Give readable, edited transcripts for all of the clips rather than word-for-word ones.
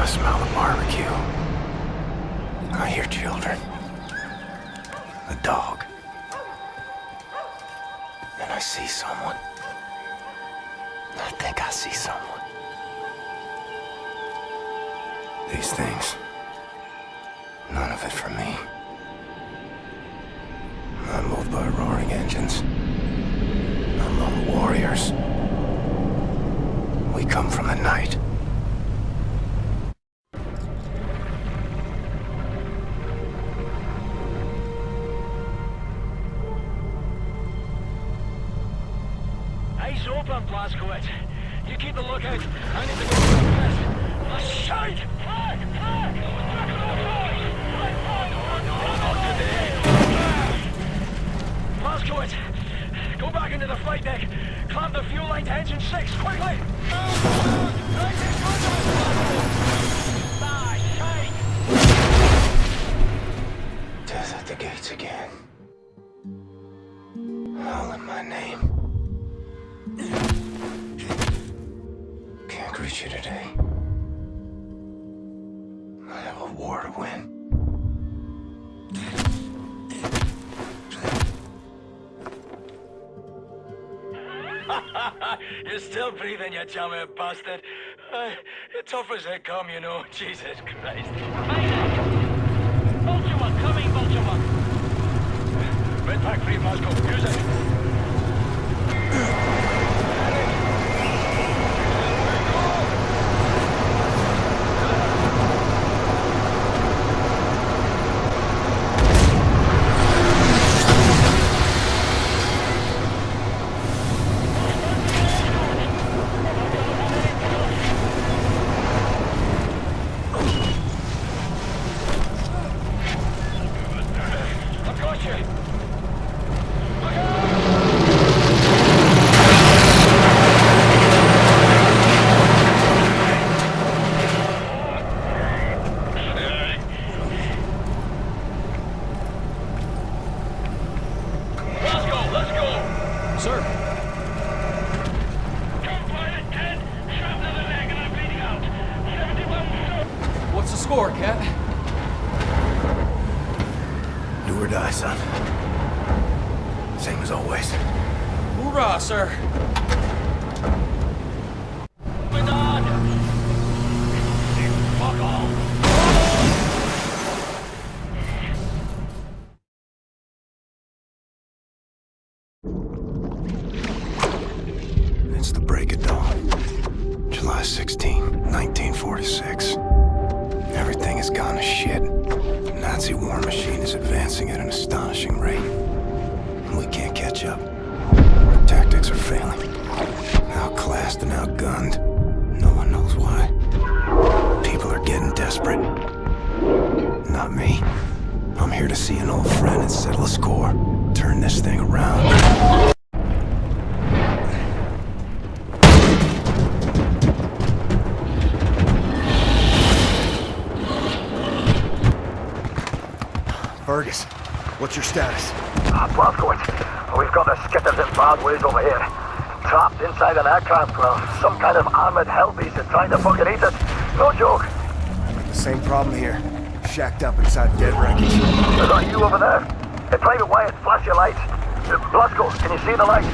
I smell the barbecue. I hear children. A dog. And I see someone. I think I see someone. These things. None of it for me. I'm moved by roaring engines. I'm lone warriors. We come from the night. Eyes open, Blazkowicz. You keep the lookout. I need to go to the press. A shite! Flag! Flag! Not today! Blazkowicz, go back into the flight deck. Clamp the fuel line to engine 6, quickly! Right in front of us, Ah, shite! Death at the gates again. Howling my name. Can't reach you today. I have a war to win. You're still breathing, you jammy bastard. Tough as they come, you know. Jesus Christ. Vulture one, coming, Vulture one. Red pack free, Moscow. Use it. Do or die, son. Same as always. Hoorah, sir! Fuck all! It's the break of dawn. July 16, 1946. Everything has gone to shit. The Nazi war machine is advancing at an astonishing rate. And we can't catch up. Our tactics are failing. Outclassed and outgunned. No one knows why. People are getting desperate. Not me. I'm here to see an old friend and settle a score. Turn this thing around. Fergus, what's your status? Blazkowicz, we've got the skitters in bad ways over here. Trapped inside an aircraft, some kind of armored hell beast is trying to fucking eat it. No joke. The same problem here. Shacked up inside dead wreckage. Is that you over there? Hey, Private Wyatt, flash your lights. Blazko, can you see the light?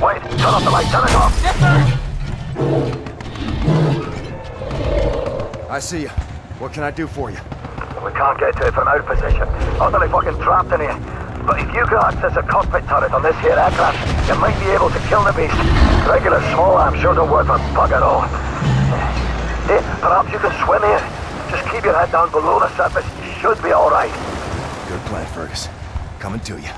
Wait, turn off the light, turn it off. Yes, sir! I see you. What can I do for you? We can't get to it from our position. Utterly fucking trapped in here. But if you can access a cockpit turret on this here aircraft, you might be able to kill the beast. Regular small arms sure don't work for bugger all. Hey, perhaps you can swim here. Just keep your head down below the surface. You should be alright. Good plan, Fergus. Coming to you.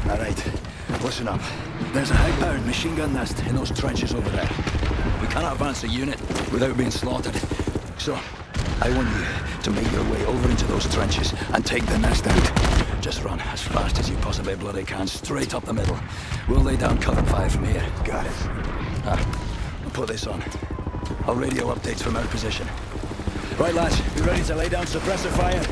Alright, listen up. There's a high-powered machine gun nest in those trenches over there. We cannot advance a unit without being slaughtered. So, I want you to make your way over into those trenches and take the nest out. Just run as fast as you possibly bloody can, straight up the middle. We'll lay down cover fire from here. Got it. I'll put this on. I'll radio updates from our position. Right, lads, you ready to lay down suppressor fire?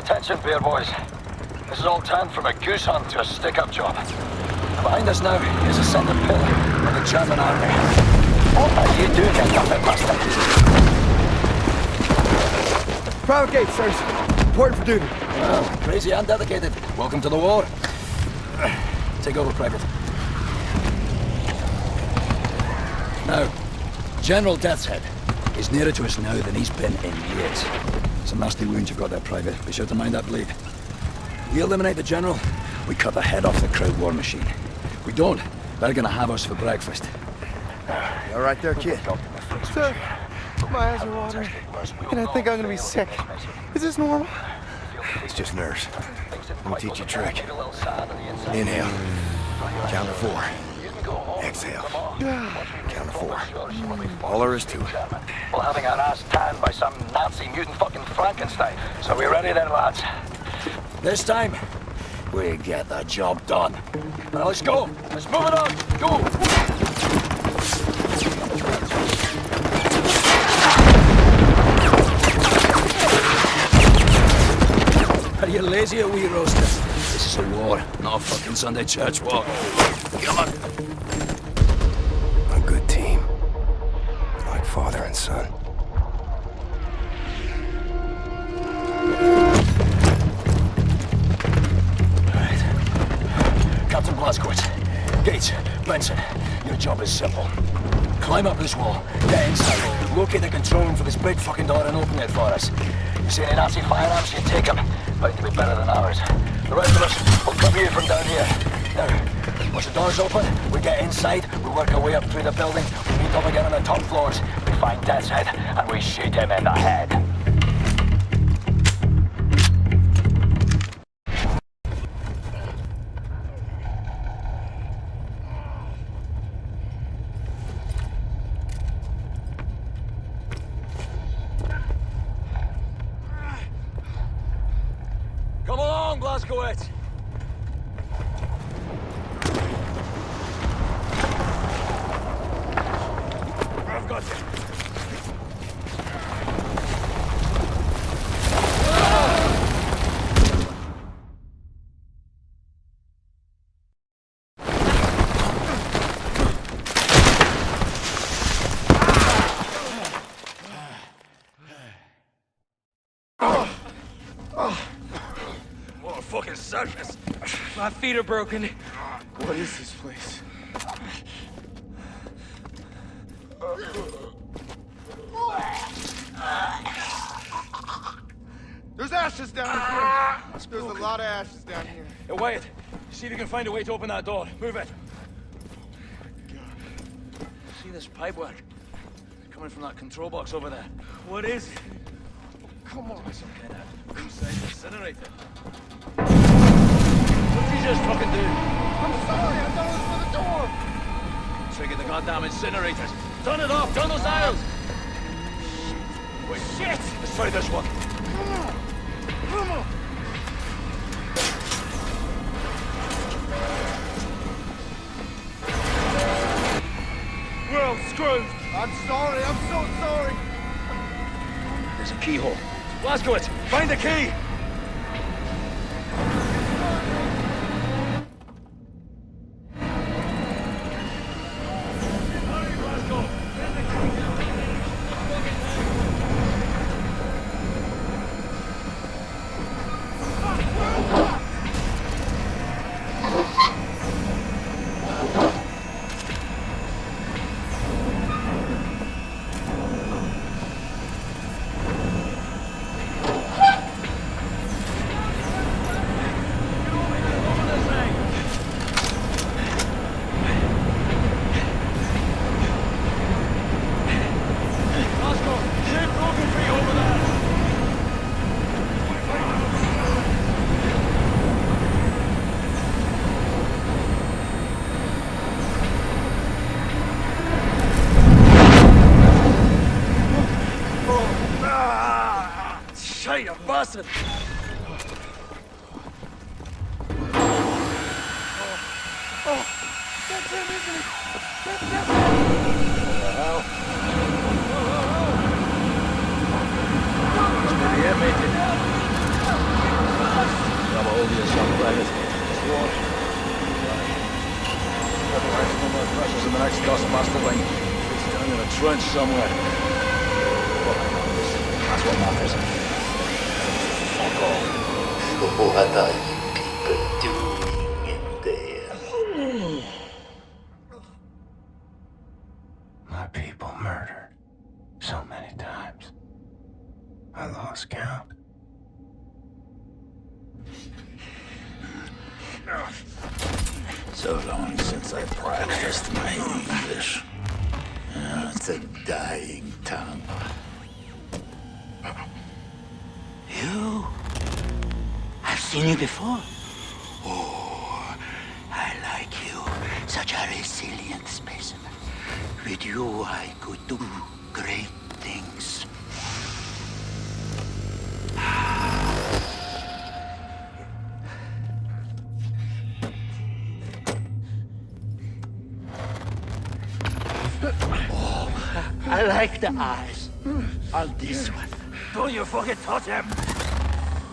attention, beer boys. This is all turned from a goose hunt to a stick-up job. Behind us now is a centre pillar of the German army. What are you doing, you puppet bastard? Private gate, sirs. Important for duty. Well, crazy and dedicated. Welcome to the war. Take over, Private. Now, General Death's Head is nearer to us now than he's been in years. Some nasty wounds you've got there, Private. Be sure to mind that bleed. We eliminate the General, we cut the head off the crowd war machine. We don't, they're gonna have us for breakfast. You all right there, kid? Sir, my eyes are watering, and I think I'm gonna be sick. Is this normal? It's just nerves. Let me teach you a trick. Inhale. Count to 4. Exhale. Count to 4. All there is to it. Well, having our ass tanned by some Nazi mutant fucking Frankenstein. So we ready then, lads? This time, we get the job done. Now let's go. Let's move it on. Go. Are you lazy or wee roaster? This is a war, not a fucking Sunday church walk. Come on. A good team. Like father and son. Captain Blazkowicz, Gates, Benson, your job is simple. Climb up this wall, get inside, locate the control room for this big fucking door and open it for us. You see any Nazi firearms, you take them. Bound to be better than ours. The rest of us will cover you from down here. Now, once the door's open, we get inside, we work our way up through the building, we meet up again on the top floors, we find Death's Head, and we shoot him in the head. Come along, Blazkowicz! I've got you. What a fucking circus! My feet are broken. What is this place? There's ashes down here. There's a lot of ashes down here. Hey, Wyatt, see if you can find a way to open that door. Move it. See this pipework? Coming from that control box over there. What is it? Come on. Some kind of inside incinerator. What did you just fucking do? I'm sorry, I thought it was for the door. Trigger the goddamn incinerators. Turn it off. Turn those dials. Wait. Shit! Let's try this one. Come on. Come on. We're all screwed. I'm sorry. I'm so sorry. There's a keyhole. Blazkowicz, find the key! Shite, you bastard! That's him, isn't it? That's him. What the hell? This may be it, matey. obvious young private. Just watch. Otherwise, no more pressures in the next dustmaster line. It's down in a trench somewhere. That's what matters. Fuck all. So what are you people doing in there? My people murdered so many times. I lost count. So long since I practiced my English. It's a dying tongue. You? I've seen you before. Oh, I like you. Such a resilient specimen. With you, I could do great things. I like the eyes on this one. Don't you fucking touch him!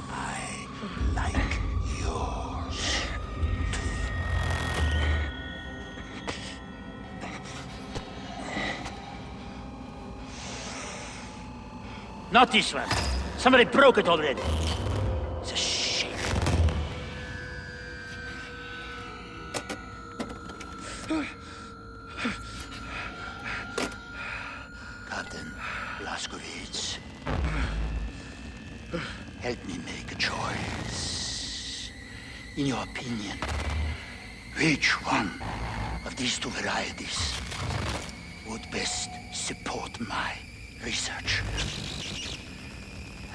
I like yours. Not this one. Somebody broke it already. It's a shame. Captain Blazkowicz, help me make a choice. In your opinion, which one of these two varieties would best support my research?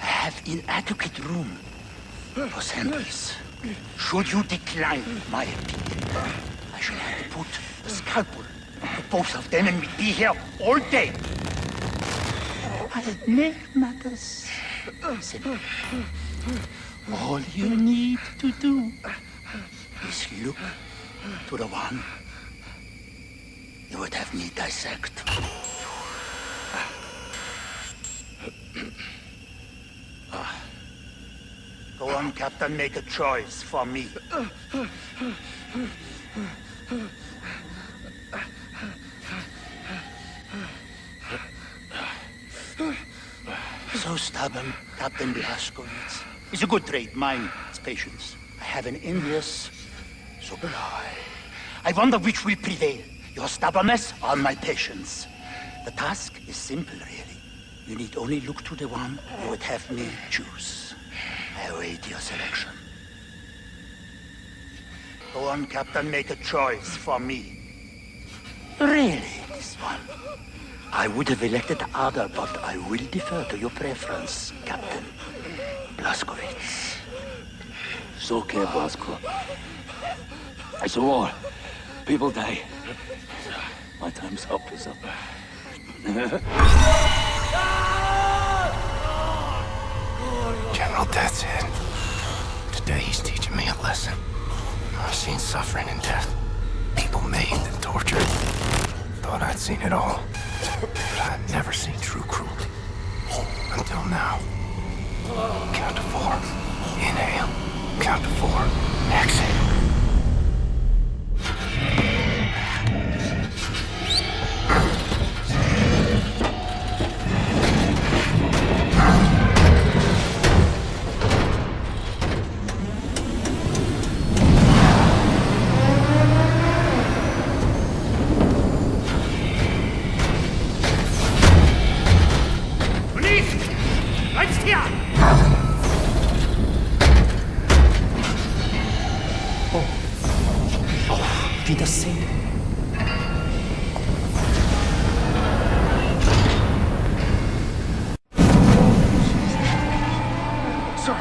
I have inadequate room for samples. Should you decline my opinion, I shall have to put a scalpel to both of them and we'd be here all day. I'll make matters simple. All you need to do is look to the one you would have me dissect. Go on, Captain, make a choice for me. So stubborn, Captain Blazkowicz. It's a good trait, mine. It's patience. I have an endless supply. I wonder which will prevail, your stubbornness or my patience. The task is simple, really. You need only look to the one you would have me choose. I await your selection. Go on, Captain, make a choice for me. Really, this one? I would have elected the other, but I will defer to your preference, Captain Blazkowicz. It's okay, Blazko. It's a war. People die. My time's up is up. General Death's head. Today he's teaching me a lesson. I've seen suffering and death. People maimed and tortured. Thought I'd seen it all. But I've never seen true cruelty. Until now. Count to 4. Inhale. Count to 4. Exhale. Sir!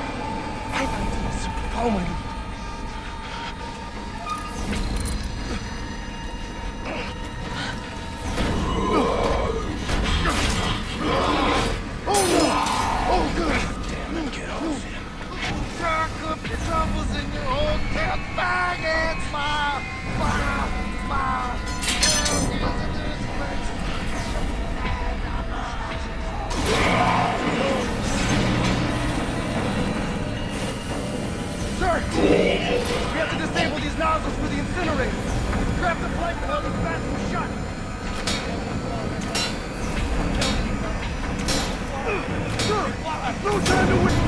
We have to disable these nozzles for the incinerator. Grab the pipe and hold it fast and shut. No time to wait!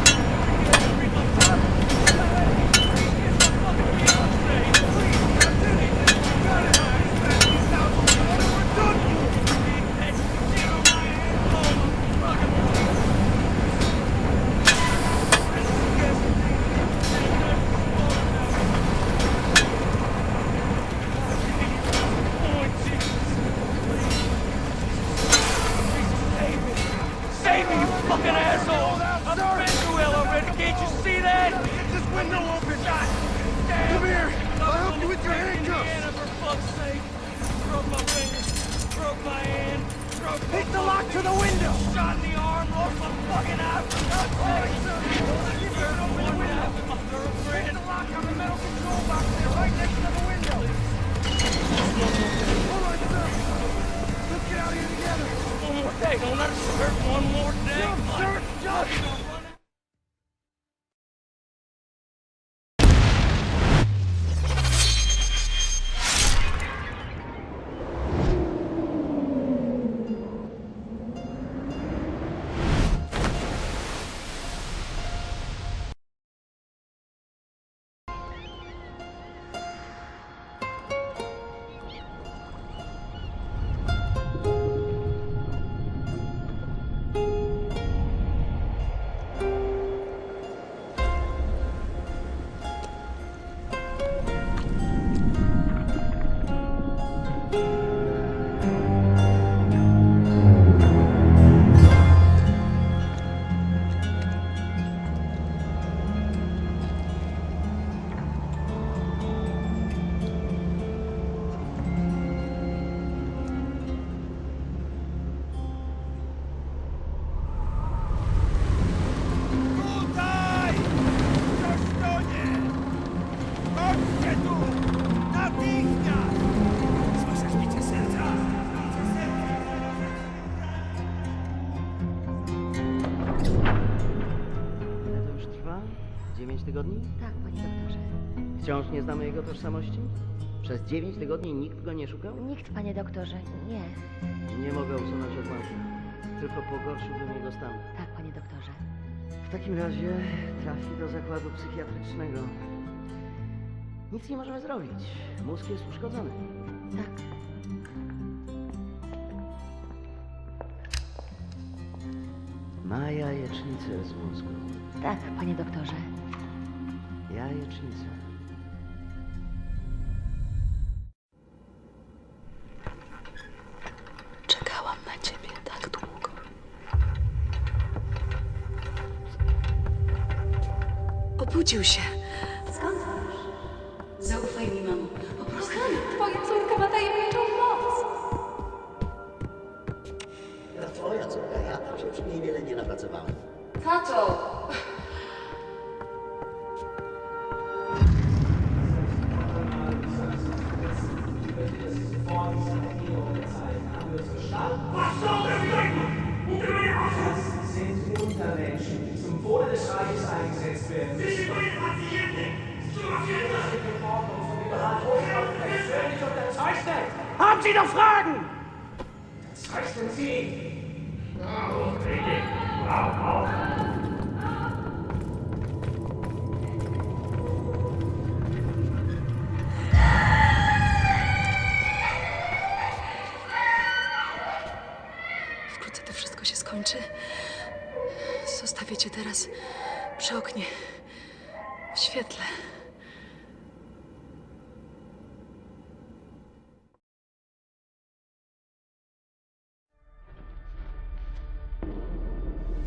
Save me, you fucking asshole! I'm been through hell already, can't you see that? Get this window open! God damn! Come here! I'll help you with your handcuffs! Indiana, for fuck's sake! Broke my finger, broke my hand, broke my Take the lock to the window! shot in the arm, lost my fucking eye, for God's sake! You better open the window! My girlfriend! The lock on the metal control box there, right next to the window! All right, sir! Let's get out of here together! One more day, don't let us hurt one more day! Jump, sir! Jump! Tygodni? Tak, panie doktorze. Wciąż nie znamy jego tożsamości? Przez 9 tygodni nikt go nie szukał? Nikt, panie doktorze, nie. Nie mogę usunąć odłamka. Tylko pogorszyłbym jego stan. Tak, panie doktorze. W takim razie trafi do zakładu psychiatrycznego. Nic nie możemy zrobić. Mózg jest uszkodzony. Tak. Ma jajecznicę z mózgu. Tak, panie doktorze. Jajecznicę. Czekałam na ciebie tak długo. Obudził się. Skąd wiesz? Zaufaj mi, mamo. Po prostu twoja córka ma tajemniczą moc. To twoja córka, ja tam się przy niej wiele nie napracowałem. Tato! Was soll das bedeuten? Das sind Untermenschen, die zum Wohle des Reiches eingesetzt werden. Sie sind meine Patienten! Das sind die Ordnung von liberalen Hochstadtrecht völlig unterzeichnet. Haben Sie noch Fragen? Zeichnen Sie! Wkrótce to wszystko się skończy. Zostawię cię teraz przy oknie, w świetle.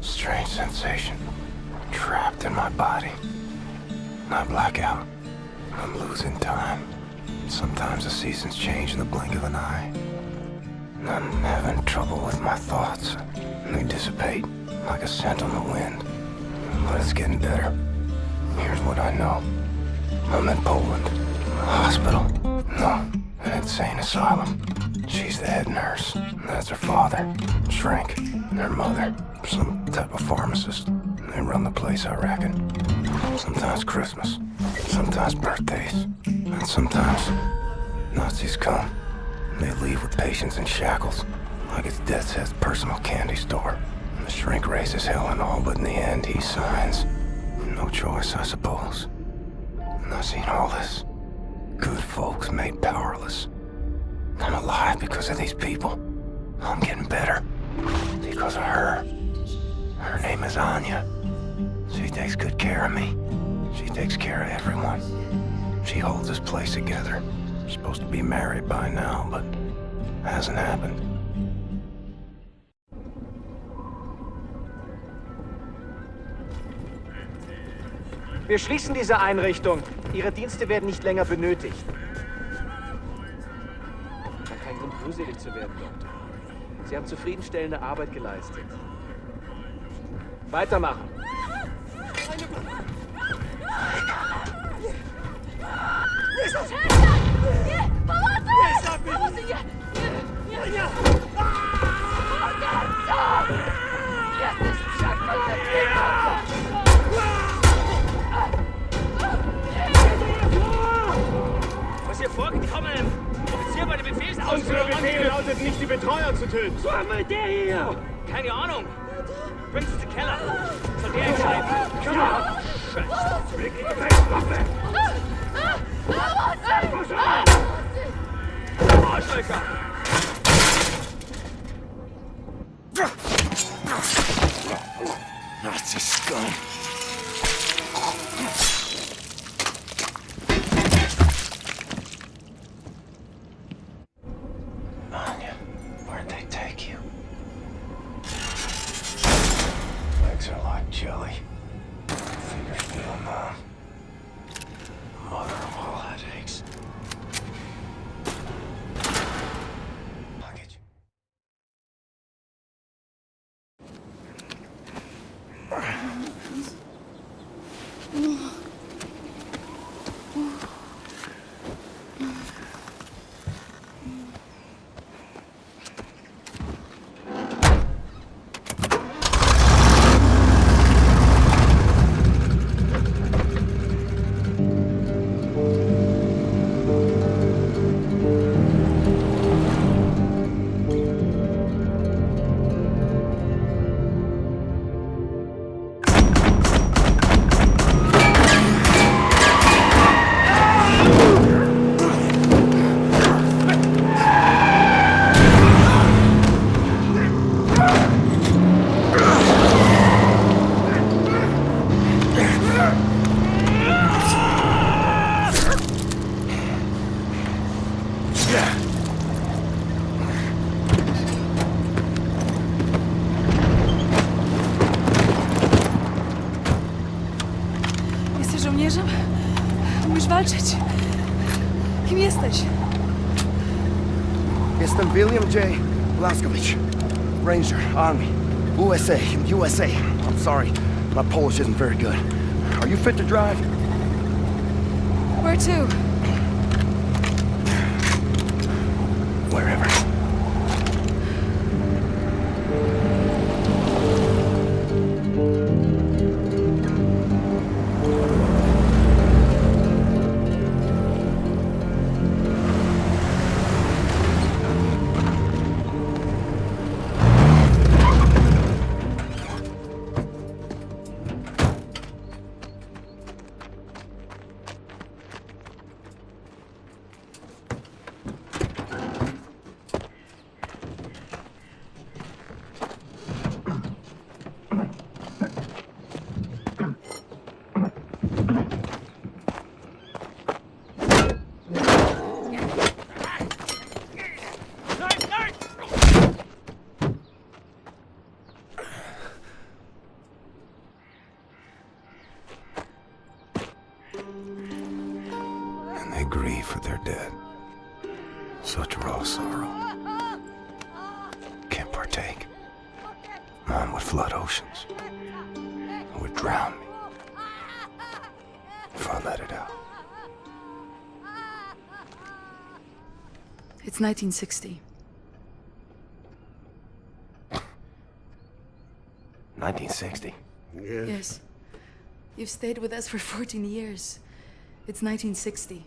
Strange sensation. Trapped in my body. I black out. I'm losing time. Sometimes the seasons change in the blink of an eye. I'm having trouble with my thoughts. They dissipate like a scent on the wind. But it's getting better. Here's what I know. I'm in Poland. A hospital. No, an insane asylum. She's the head nurse. That's her father. Shrink. And her mother. Some type of pharmacist. They run the place, I reckon. Sometimes Christmas, sometimes birthdays, and sometimes Nazis come. They leave with patients in shackles, like it's Death's Head's personal candy store. And the shrink raises hell and all, but in the end he signs. No choice, I suppose. And I've seen all this. Good folks made powerless. I'm alive because of these people. I'm getting better because of her. Her name is Anya. She takes good care of me. She takes care of everyone. She holds this place together. Supposed to be married by now, but hasn't happened. Wir schließen diese Einrichtung. Ihre Dienste werden nicht länger benötigt. Kein Grund, gruselig zu werden, Doktor. Sie haben zufriedenstellende Arbeit geleistet. Weitermachen. Was hier vorgekommen? Offizier bei der Befehlsausführung. Unser Befehl lautet nicht, die Betreuer zu töten. Was war mit der hier? Keine Ahnung. Bringt sie zum Keller. Soll der entscheiden. Ja. Scheiße. Blick in die Waffe. Arschlöcher. Nazi scum. Anya, where'd they take you? Legs are like jelly. Fingers feel numb. Mother of all headaches. I'll get you. Jesteś żołnierzem? Umiesz walczyć? Kim jesteś? Jestem William J. Blaskowicz. Ranger, Army, USA, USA. I'm sorry, my Polish isn't very good. Are you fit to drive? Where to? Wherever. And they grieve for their dead. Such raw sorrow. Can't partake. Mine would flood oceans. Would drown me. If I let it out. It's 1960. 1960? Yes. You've stayed with us for 14 years. It's 1960.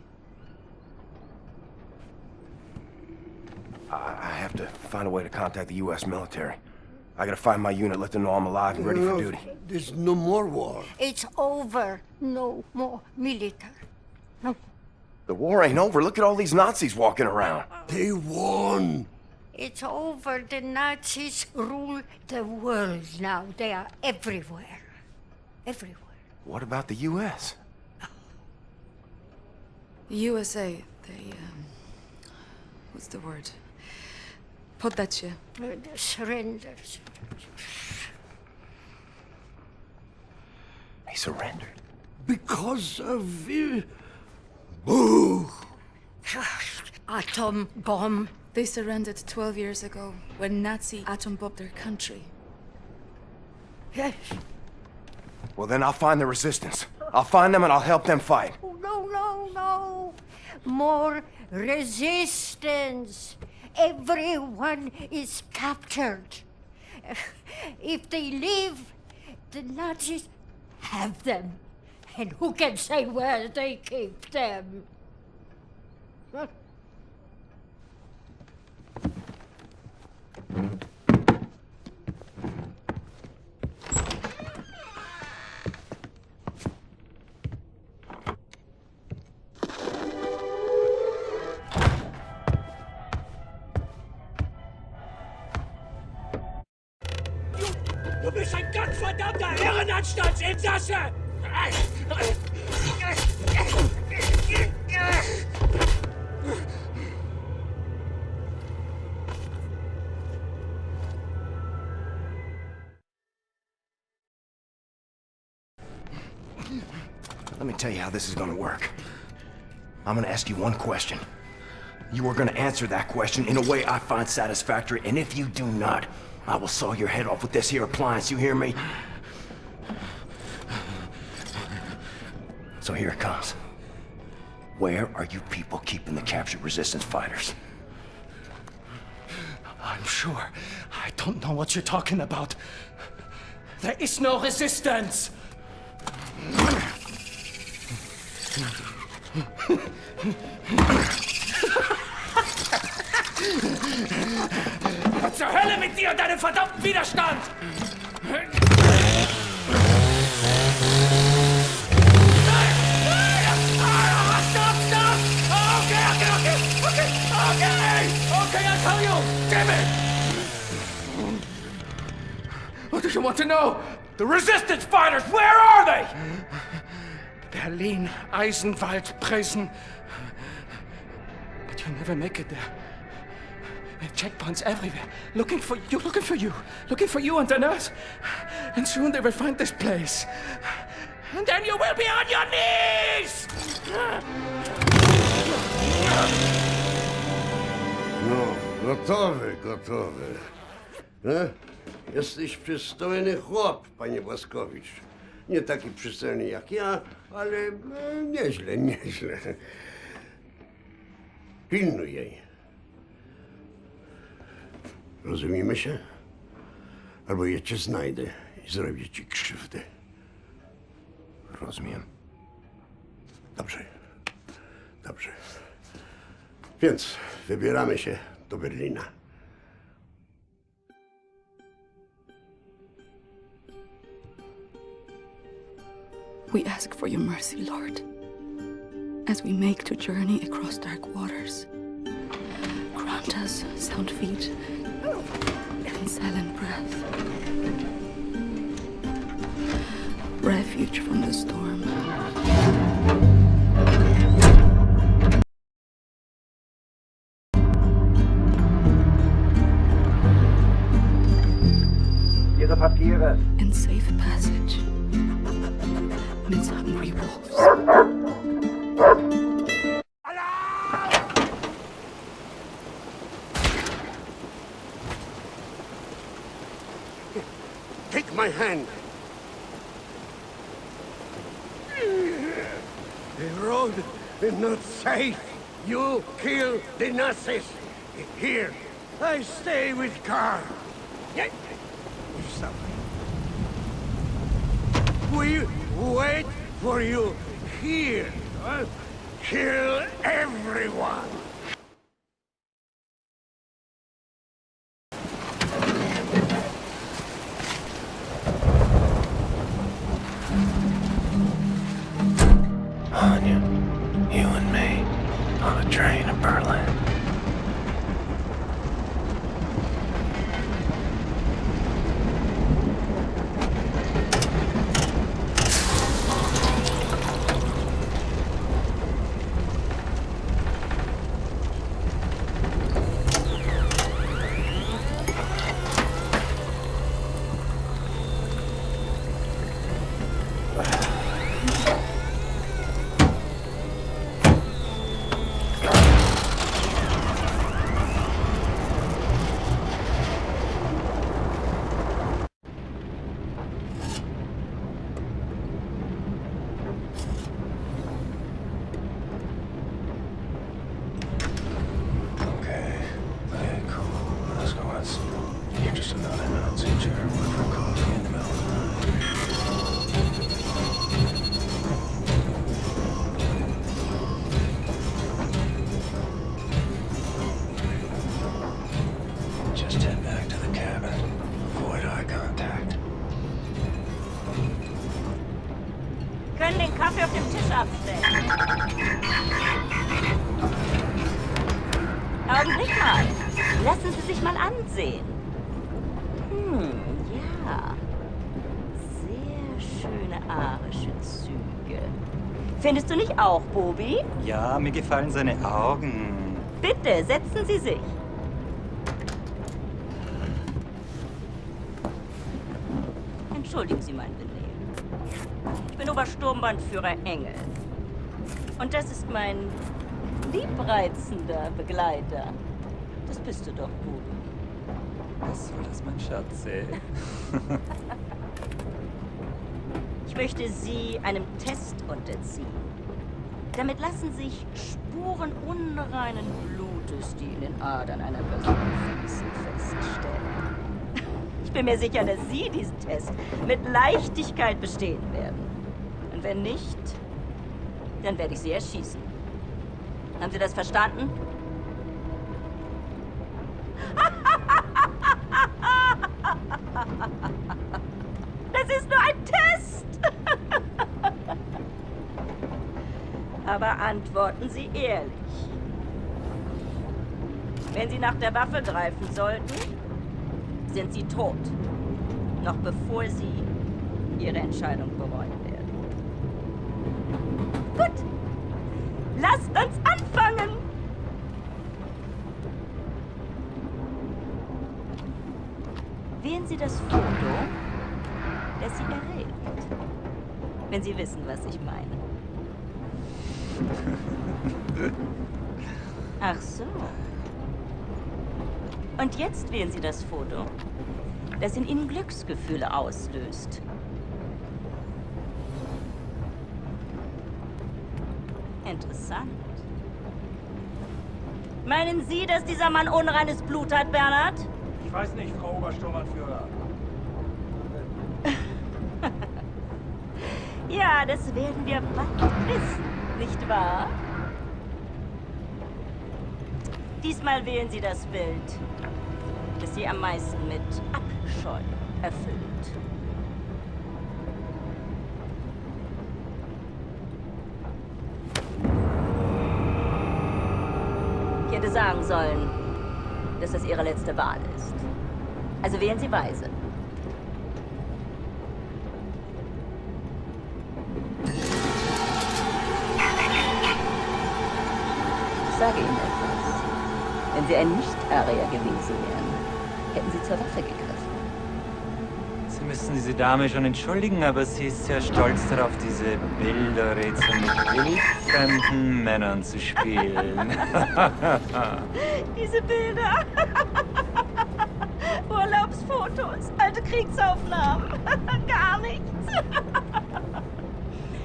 I have to find a way to contact the U.S. military. I gotta find my unit, let them know I'm alive and ready for duty. There's no more war. It's over. No more military. No. The war ain't over. Look at all these Nazis walking around. They won. It's over. The Nazis rule the world now. They are everywhere. Everywhere. What about the U.S.? The USA, they, what's the word? Poddacie. Surrenders. He surrendered. Because of... Boo! Atom bomb. They surrendered 12 years ago when Nazi atom bombed their country. Yes. Well, then I'll find the resistance. I'll find them and I'll help them fight. Oh, no, no, no. More resistance. Everyone is captured. If they leave, the Nazis have them. And who can say where they keep them? Du bist ein gottverdammter Irrenanstaltsinsasse! Let me tell you how this is gonna work. I'm gonna ask you one question. You are gonna answer that question in a way I find satisfactory, and if you do not, I will saw your head off with this here appliance, you hear me? So here it comes. Where are you people keeping the captured resistance fighters? I'm sure. I don't know what you're talking about. There is no resistance! Was zur Hölle mit dir und deinem verdammten Widerstand! Okay, I'll tell you! Damn it! What do you want to know? The resistance fighters, where are they? Berlin, Eisenwald, Presen. But you'll never make it there. There are checkpoints everywhere, looking for you and the nurse. And soon they will find this place. And then you will be on your knees! No, gotowy. Jesteś przystojny chłop, panie Błaskowicz. Nie taki przystojny jak ja, ale nieźle. Pilnuj jej. Rozumiemy się? Albo ja cię znajdę i zrobię ci krzywdę. Rozumiem. Dobrze. Więc wybieramy się do Berlina. We ask for your mercy, Lord, as we make to journey across dark waters. Grant us sound feet and silent breath. Refuge from the storm. Ihre Papiere. And safe passage amidst hungry wolves. Take my hand. The road is not safe. You kill the Nazis. Here, I stay with Carl. We wait for you here. Huh? Kill everyone. Anya, you and me, on a train to Berlin. Just head back to the cabin. Avoid eye contact. Können den Kaffee auf dem Tisch abstellen. Augenblick mal. Lassen Sie sich mal ansehen. Ja. Sehr schöne arische Züge. Findest du nicht auch, Bobi? Ja, mir gefallen seine Augen. Bitte, setzen Sie sich. Entschuldigen Sie mein Benehmen. Ich bin Obersturmbannführer Engel. Und das ist mein liebreizender Begleiter. Das bist du doch, Buben. Was soll das, mein Schatz, ey? Ich möchte Sie einem Test unterziehen. Damit lassen sich Spuren unreinen Blutes, die in den Adern einer Person fließen, feststellen. Ich bin mir sicher, dass Sie diesen Test mit Leichtigkeit bestehen werden. Und wenn nicht, dann werde ich Sie erschießen. Haben Sie das verstanden? Das ist nur ein Test! Aber antworten Sie ehrlich. Wenn Sie nach der Waffe greifen sollten, sind Sie tot. Noch bevor Sie Ihre Entscheidung bereuen werden. Gut. Lasst uns anfangen! Wählen Sie das Foto, das Sie erregt. Wenn Sie wissen, was ich meine. Ach so. Und jetzt wählen Sie das Foto, das in Ihnen Glücksgefühle auslöst. Interessant. Meinen Sie, dass dieser Mann unreines Blut hat, Bernhard? Ich weiß nicht, Frau Obersturmanführer. Ja, das werden wir bald wissen, nicht wahr? Diesmal wählen Sie das Bild, das Sie am meisten mit Abscheu erfüllt. Ich hätte sagen sollen, dass das Ihre letzte Wahl ist. Also wählen Sie weise. Ich sage Ihnen etwas. Wenn Sie ein Nicht-Arier gewesen wären, hätten Sie zur Waffe gegriffen. Sie müssen diese Dame schon entschuldigen, aber sie ist sehr stolz darauf, diese Bilderrätsel mit wildfremden Männern zu spielen. Diese Bilder. Urlaubsfotos, alte Kriegsaufnahmen. Gar nichts.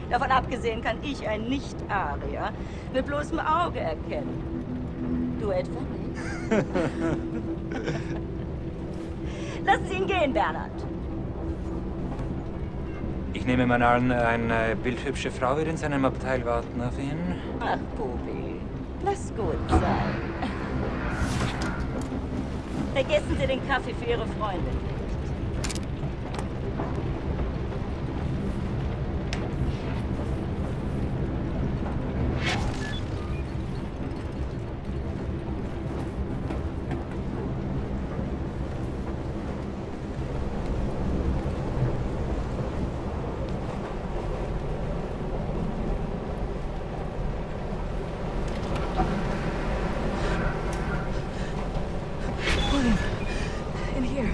Davon abgesehen kann ich ein Nicht-Arier mit bloßem Auge erkennen. Du etwa nicht? Lassen Sie ihn gehen, Bernhard. Ich nehme mal an, eine bildhübsche Frau wird in seinem Abteil warten auf ihn. Ach, Bubi, lass gut sein. Vergessen Sie den Kaffee für Ihre Freundin. In here.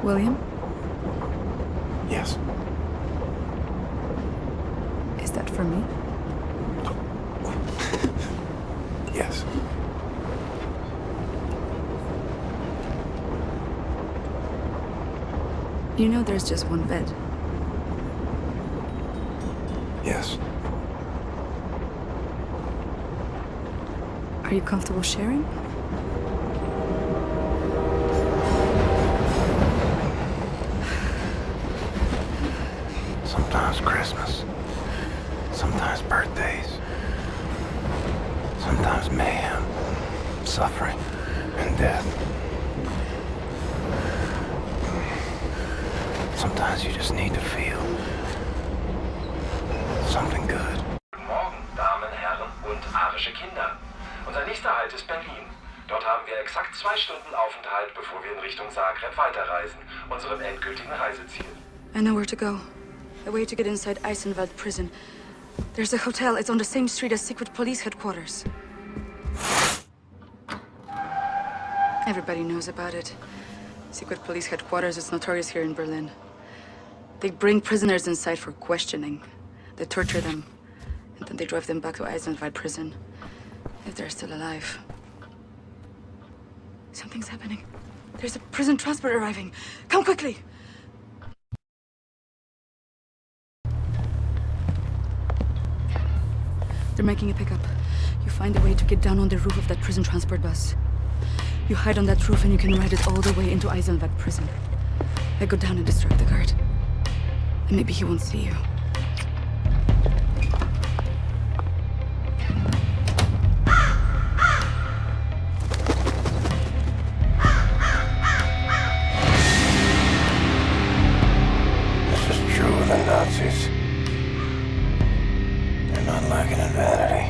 William? Yes. Is that for me? Yes. You know there's just one bed. Yes. Are you comfortable sharing? Sometimes Christmas. Sometimes birthdays. Sometimes mayhem, suffering, and death. Sometimes you just need to feel something good. Guten Morgen, Damen, Herren und arische Kinder. Unser nächster Halt ist Berlin. Dort haben wir exakt 2 Stunden Aufenthalt, bevor wir in Richtung Zagreb weiterreisen, unserem endgültigen Reiseziel. I know where to go. A way to get inside Eisenwald prison. There's a hotel. It's on the same street as secret police headquarters. Everybody knows about it. Secret police headquarters is notorious here in Berlin. They bring prisoners inside for questioning. They torture them, and then they drive them back to Eisenwald prison, if they're still alive. Something's happening. There's a prison transport arriving. Come quickly! They're making a pickup. You find a way to get down on the roof of that prison transport bus. You hide on that roof and you can ride it all the way into Eisenwald prison. I go down and distract the guard. And maybe he won't see you. This is true of the Nazis. They're not lacking in vanity.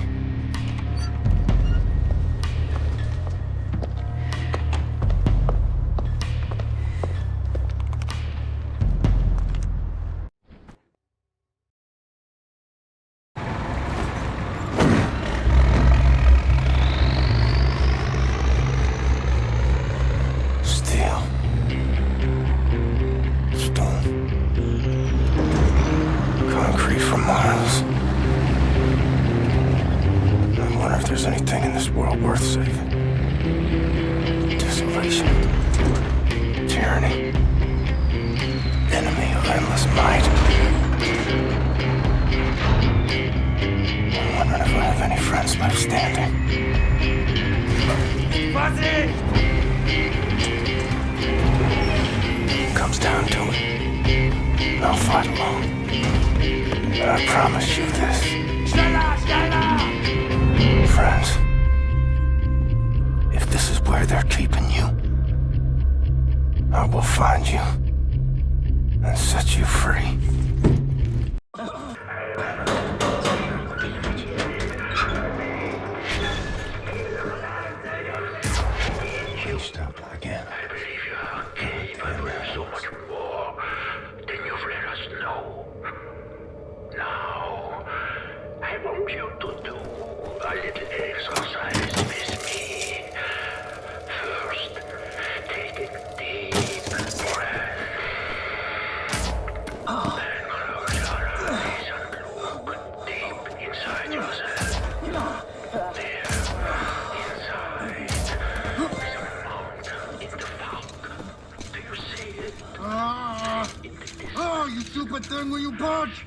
that thing with you, Budge?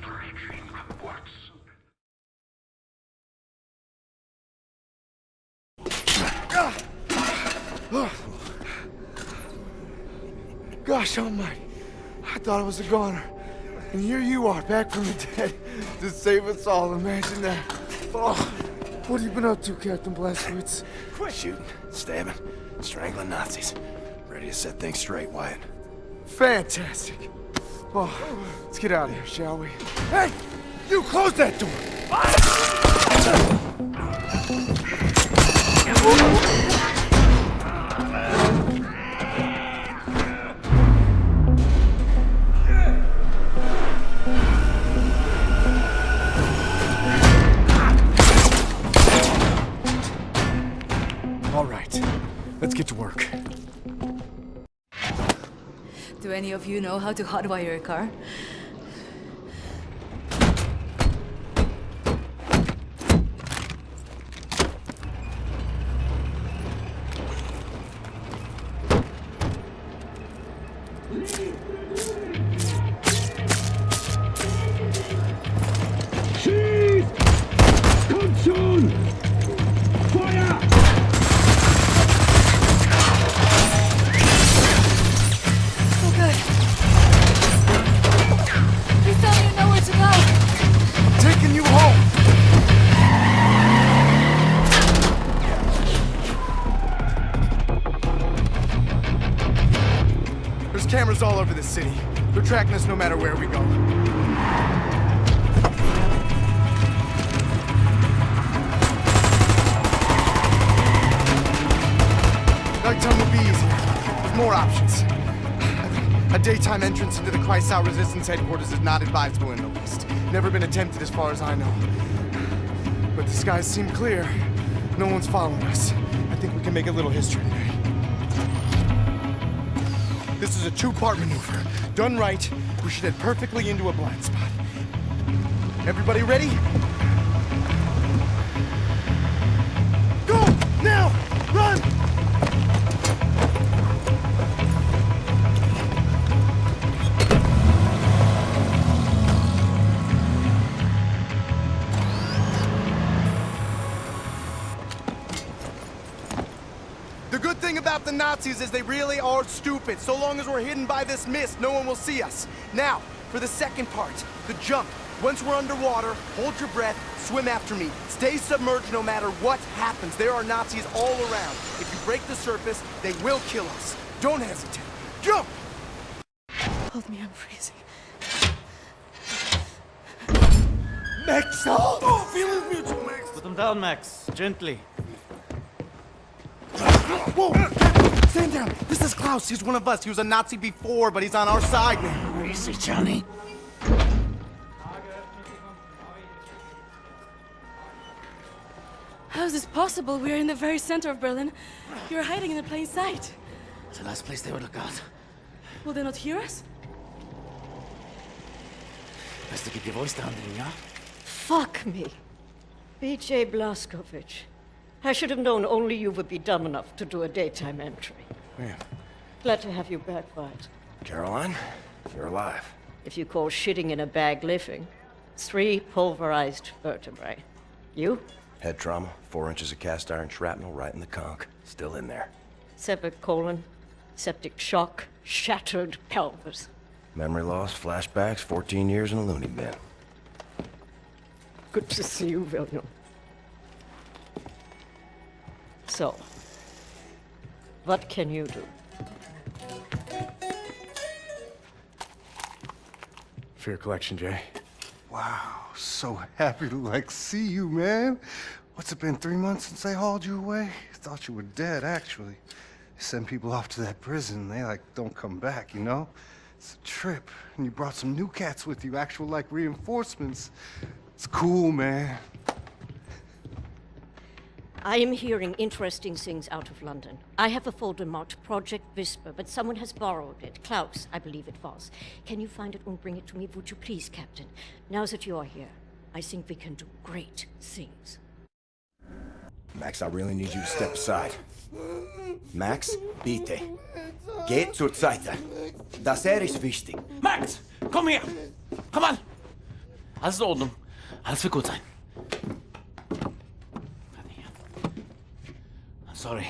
Gosh almighty. I thought I was a goner. And here you are, back from the dead, to save us all. Imagine that. Oh, what have you been up to, Captain Blazkowicz? Shooting, stabbing, strangling Nazis. Ready to set things straight, Wyatt. Fantastic. Oh, let's get out of here, shall we? Hey! You close that door! All right, let's get to work. Do any of you know how to hotwire a car? Cameras all over the city. They're tracking us no matter where we go. Nighttime will be easier, with more options. A daytime entrance into the Kreisau Resistance headquarters is not advisable in the least. Never been attempted as far as I know. But the skies seem clear. No one's following us. I think we can make a little history today. This is a two-part maneuver. Done right, we should head perfectly into a blind spot. Everybody ready? Go! Now! Run! The good thing about the Nazis is they really are stupid. So long as we're hidden by this mist, no one will see us. Now, for the second part, the jump. Once we're underwater, hold your breath, swim after me. Stay submerged no matter what happens. There are Nazis all around. If you break the surface, they will kill us. Don't hesitate. Jump! Hold me, I'm freezing. Max! Oh, feelings mutual, Max! Put them down, Max. Gently. Whoa! Stand down! This is Klaus. He's one of us. He was a Nazi before, but he's on our side now. Where is he, Johnny? How is this possible? We're in the very center of Berlin. You're hiding in plain sight. It's the last place they would look out. Will they not hear us? Best to keep your voice down then, yeah? Fuck me. B.J. Blazkowicz. I should have known only you would be dumb enough to do a daytime entry. Man. Glad to have you back, Wyatt. Caroline, you're alive. If you call shitting in a bag living, 3 pulverized vertebrae. You? Head trauma, 4 inches of cast iron shrapnel right in the conch. Still in there. Severed colon, septic shock, shattered pelvis. Memory loss, flashbacks, 14 years in a loony bin. Good to see you, William. So, what can you do? For your collection, Jay. Wow, so happy to, see you, man. What's it been, 3 months since they hauled you away? Thought you were dead, actually. They send people off to that prison, they, don't come back, you know? It's a trip, and you brought some new cats with you, actual, reinforcements. It's cool, man. I am hearing interesting things out of London. I have a folder marked Project Whisper, but someone has borrowed it. Klaus, I believe it was. Can you find it and bring it to me, would you please, Captain? Now that you are here, I think we can do great things. Max, I really need you to step aside. Max, bitte. Geht zur Seite. Das ist wichtig. Max, komm her! Komm an! Alles in Ordnung. Alles wird gut sein. I'm sorry.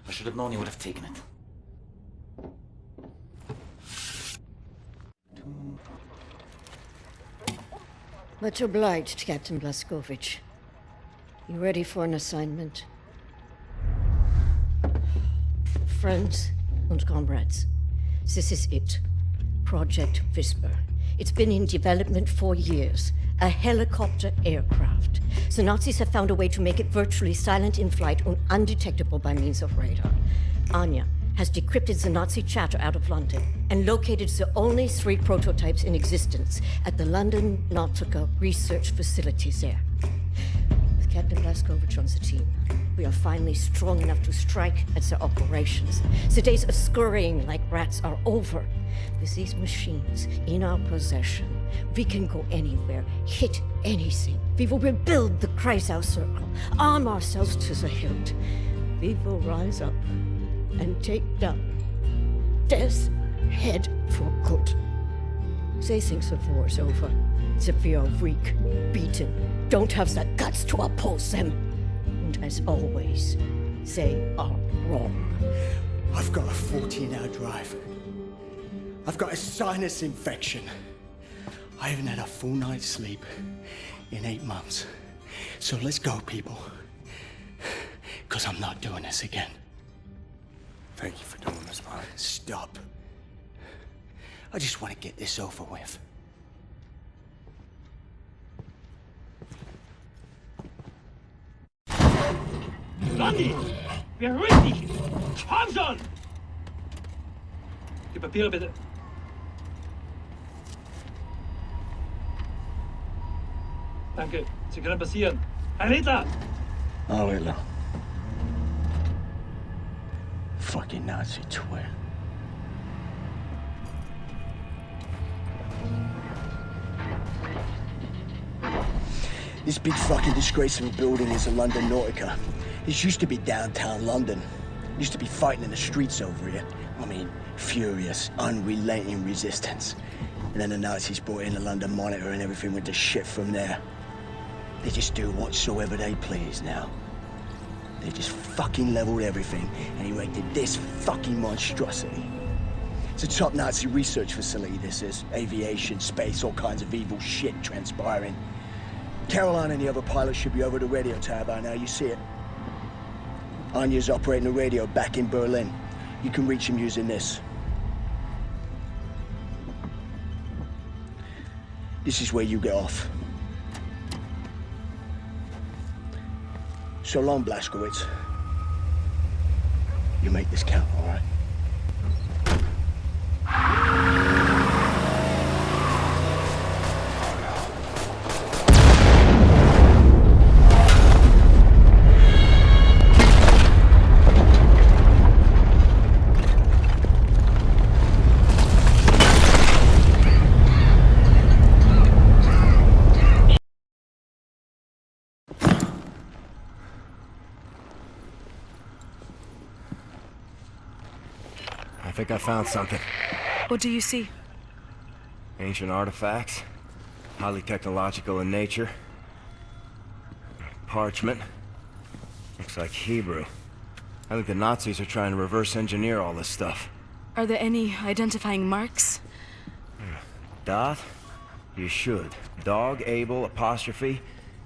I should have known you would have taken it. Much obliged, Captain Blazkowicz. You ready for an assignment? Friends and comrades, this is it. Project Whisper. It's been in development for years. A helicopter aircraft. The Nazis have found a way to make it virtually silent in flight and undetectable by means of radar. Anya has decrypted the Nazi chatter out of London and located the only 3 prototypes in existence at the London Nautica research facilities there. With Captain Blazkowicz on the team, we are finally strong enough to strike at their operations. The days of scurrying like rats are over. With these machines in our possession, we can go anywhere, hit anything. We will rebuild the Kreisau Circle, arm ourselves to the hilt. We will rise up and take down Death's head for good. They think the war's over, that we are weak, beaten, don't have the guts to oppose them. And as always, they are wrong. I've got a 14-hour drive. I've got a sinus infection. I haven't had a full night's sleep in 8 months. So let's go, people. Because I'm not doing this again. Thank you for doing this, Bob. Stop. I just want to get this over with. Blondie! Beruhig dich! Komm schon! Die Papiere bitte. Danke. Sie können passieren. Herr Hitler! Oh, Hitler. Fucking Nazi twit. This big fucking disgrace of a building is the London Nautica. This used to be downtown London. Used to be fighting in the streets over here. I mean, furious, unrelenting resistance. And then the Nazis brought in the London Monitor and everything went to shit from there. They just do whatsoever they please now. They just fucking leveled everything and erected this fucking monstrosity. It's a top Nazi research facility, this is. Aviation, space, all kinds of evil shit transpiring. Caroline and the other pilots should be over the radio tower by now, you see it. Anya's operating the radio back in Berlin. You can reach him using this. This is where you get off. So long, Blazkowicz. You make this count, all right? I think I found something. What do you see? Ancient artifacts. Highly technological in nature. Parchment. Looks like Hebrew. I think the Nazis are trying to reverse engineer all this stuff. Are there any identifying marks? Dot? You should. Dog, Abel, apostrophe.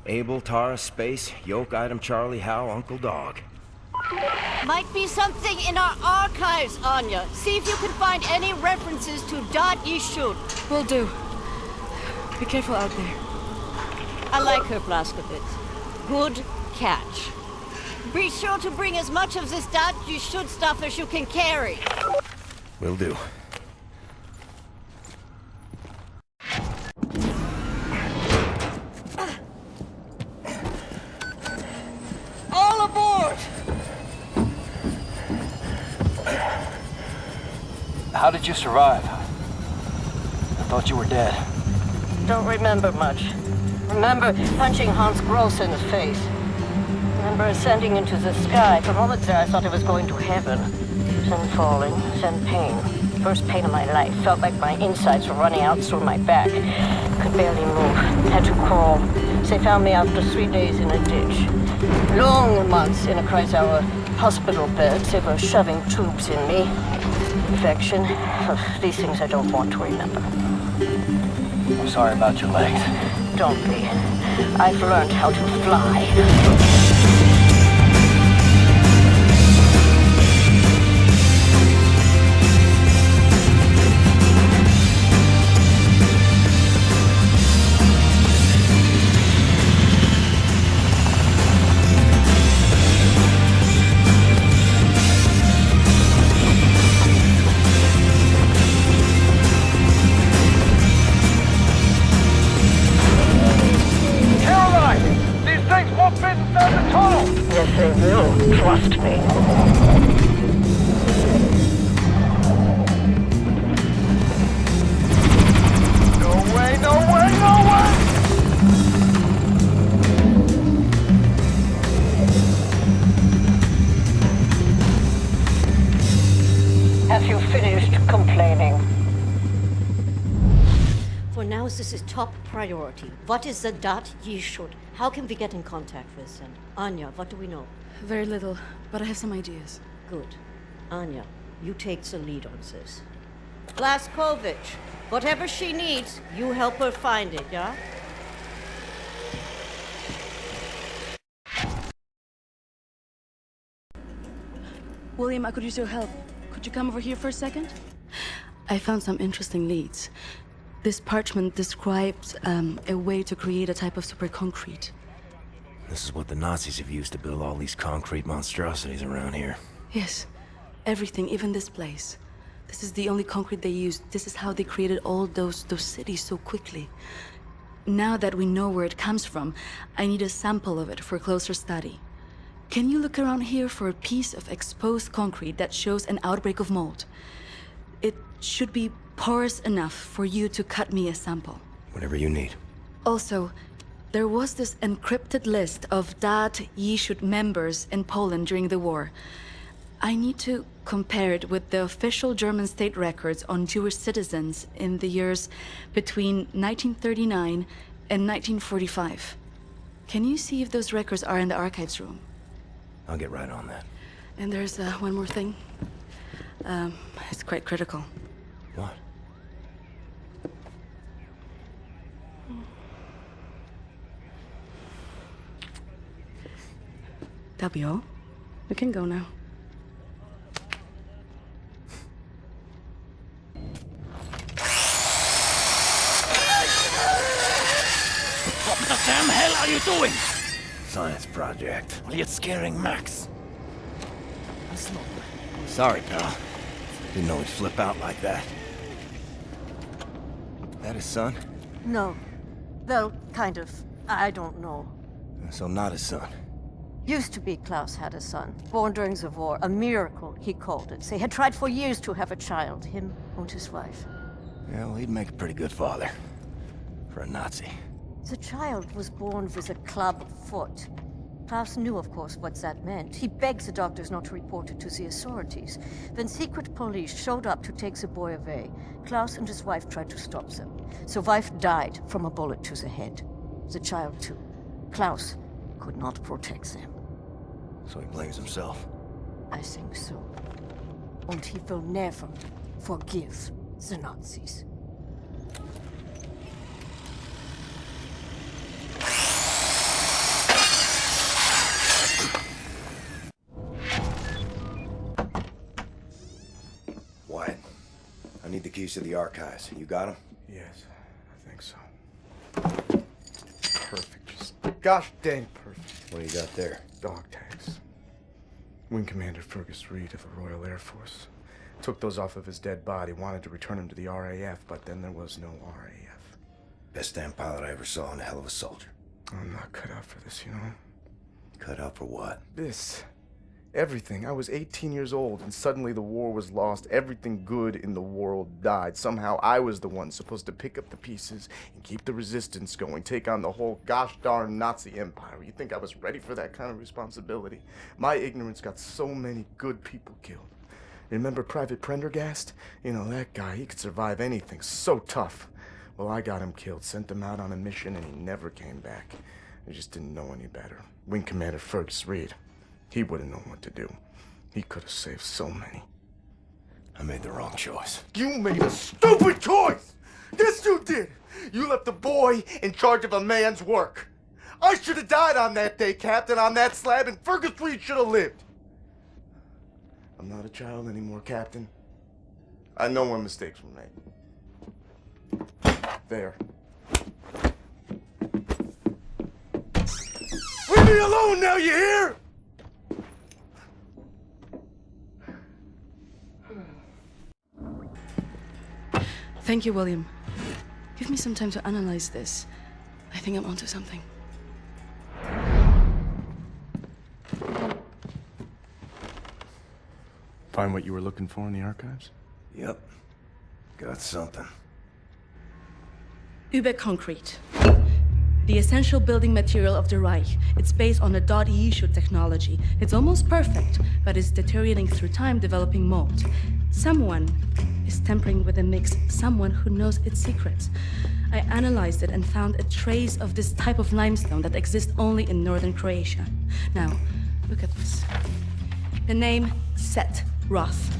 Abel, Tara, space, yoke, item, Charlie, Hal, Uncle Dog. Might be something in our archives, Anya. See if you can find any references to Dot Yishun. Will do. Be careful out there. I like her, Blazkowicz. Good catch. Be sure to bring as much of this Dot Yishun stuff as you can carry. Will do. All aboard! How did you survive? I thought you were dead. Don't remember much. Remember punching Hans Gross in the face. Remember ascending into the sky. For moments there, I thought I was going to heaven. Then falling, then pain. First pain of my life. Felt like my insides were running out through my back. Could barely move. Had to crawl. They found me after 3 days in a ditch. Long months in a Kreisauer hospital bed. They were shoving tubes in me. Infection. These things I don't want to remember. I'm sorry about your legs. Don't be. I've learned how to fly. Yes, they will. Trust me. No way, no way, no way! Have you finished complaining? For now, this is top priority. What is the dot ye should? How can we get in contact with them? Anya, what do we know? Very little, but I have some ideas. Good. Anya, you take the lead on this. Blaskovich, whatever she needs, you help her find it, yeah? William, I could use your help. Could you come over here for a second? I found some interesting leads. This parchment describes a way to create a type of super concrete. This is what the Nazis have used to build all these concrete monstrosities around here. Yes, everything, even this place. This is the only concrete they used. This is how they created all those cities so quickly. Now that we know where it comes from, I need a sample of it for closer study. Can you look around here for a piece of exposed concrete that shows an outbreak of mold? It should be porous enough for you to cut me a sample. Whatever you need. Also, there was this encrypted list of Dat Yeshut members in Poland during the war. I need to compare it with the official German state records on Jewish citizens in the years between 1939 and 1945. Can you see if those records are in the archives room? I'll get right on that. And there's one more thing. It's quite critical. What? That'll be all. We can go now. What the damn hell are you doing? Science project. Well, you're scaring Max. Sorry, pal. Didn't know he'd flip out like that. That his son? No. Well, kind of. I don't know. So not his son. Used to be Klaus had a son, born during the war. A miracle, he called it. They had tried for years to have a child, him and his wife. Yeah, well, he'd make a pretty good father. For a Nazi. The child was born with a club foot. Klaus knew, of course, what that meant. He begged the doctors not to report it to the authorities. When secret police showed up to take the boy away, Klaus and his wife tried to stop them. The wife died from a bullet to the head. The child, too. Klaus could not protect them. So he blames himself. I think so. And he will never forgive the Nazis. Wyatt, I need the keys to the archives. You got them? Yes, I think so. Perfect. Just gosh dang perfect. What do you got there? Dog tags. Wing Commander Fergus Reed of the Royal Air Force. Took those off of his dead body, wanted to return him to the RAF, but then there was no RAF. Best damn pilot I ever saw and a hell of a soldier. I'm not cut out for this, you know? Cut out for what? This Everything. I was 18 years old, and suddenly the war was lost. Everything good in the world died. Somehow I was the one supposed to pick up the pieces and keep the resistance going, take on the whole gosh darn Nazi empire. You think I was ready for that kind of responsibility? My ignorance got so many good people killed. Remember Private Prendergast? You know, that guy, he could survive anything. So tough. Well, I got him killed, sent him out on a mission, and he never came back. I just didn't know any better. Wing Commander Fergus Reed. He would have known what to do. He could have saved so many. I made the wrong choice. You made a stupid choice! Yes, you did! You left a boy in charge of a man's work. I should have died on that day, Captain, on that slab, and Fergus Reed should have lived. I'm not a child anymore, Captain. I know when mistakes were made. There. Leave me alone now, you hear? Thank you, William. Give me some time to analyze this. I think I'm onto something. Find what you were looking for in the archives? Yep. Got something. Überconcrete. The essential building material of the Reich. It's based on a .E technology. It's almost perfect, but it's deteriorating through time, developing mold. Someone is tampering with the mix, someone who knows its secrets. I analyzed it and found a trace of this type of limestone that exists only in northern Croatia. Now, look at this. The name Set Roth.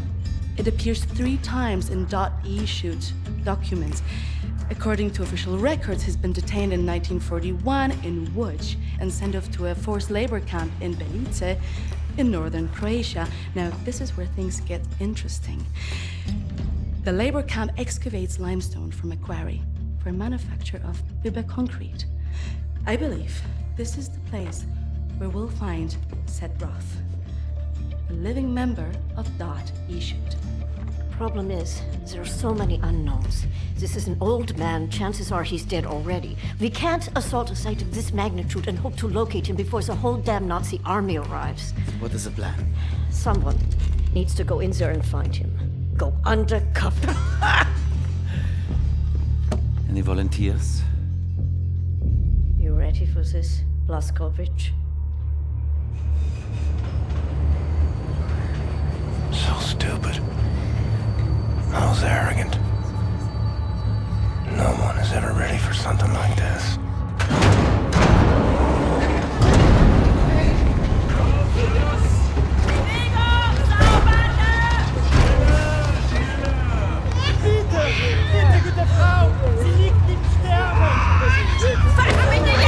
It appears 3 times in .E shoot documents. According to official records, he's been detained in 1941 in Łódź and sent off to a forced labor camp in Belice in northern Croatia. Now, this is where things get interesting. The labor camp excavates limestone from a quarry for manufacture of Überconcrete. I believe this is the place where we'll find Set Roth, a living member of .E shoot. Problem is, there are so many unknowns. This is an old man. Chances are he's dead already. We can't assault a site of this magnitude and hope to locate him before the whole damn Nazi army arrives. What is the plan? Someone needs to go in there and find him. Go undercover. Any volunteers? You ready for this, Blazkowicz? So stupid. I was arrogant. No one is ever ready for something like this. Bitte, gute Frau! Sie liegt im Sterben! Pfeife mit dir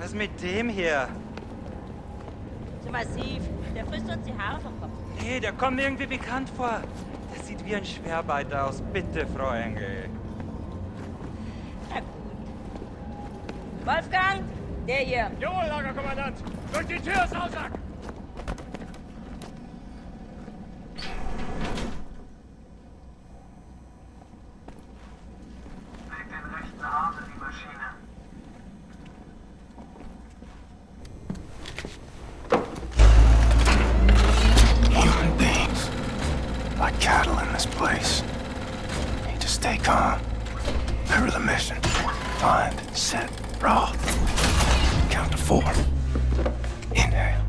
Was ist mit dem hier? Zu massiv. Der frisst uns die Haare vom Kopf. Nee, der kommt mir irgendwie bekannt vor. Der sieht wie ein Schwerarbeiter aus. Bitte, Frau Engel. Na gut. Wolfgang, der hier. Jawohl, Lagerkommandant. Durch die Tür, Sausack! Leg den rechten Arm in die Maschine. Human beings. Like cattle in this place. Need to stay calm. Remember the mission. Find, Set, Roth. Count to 4. Inhale.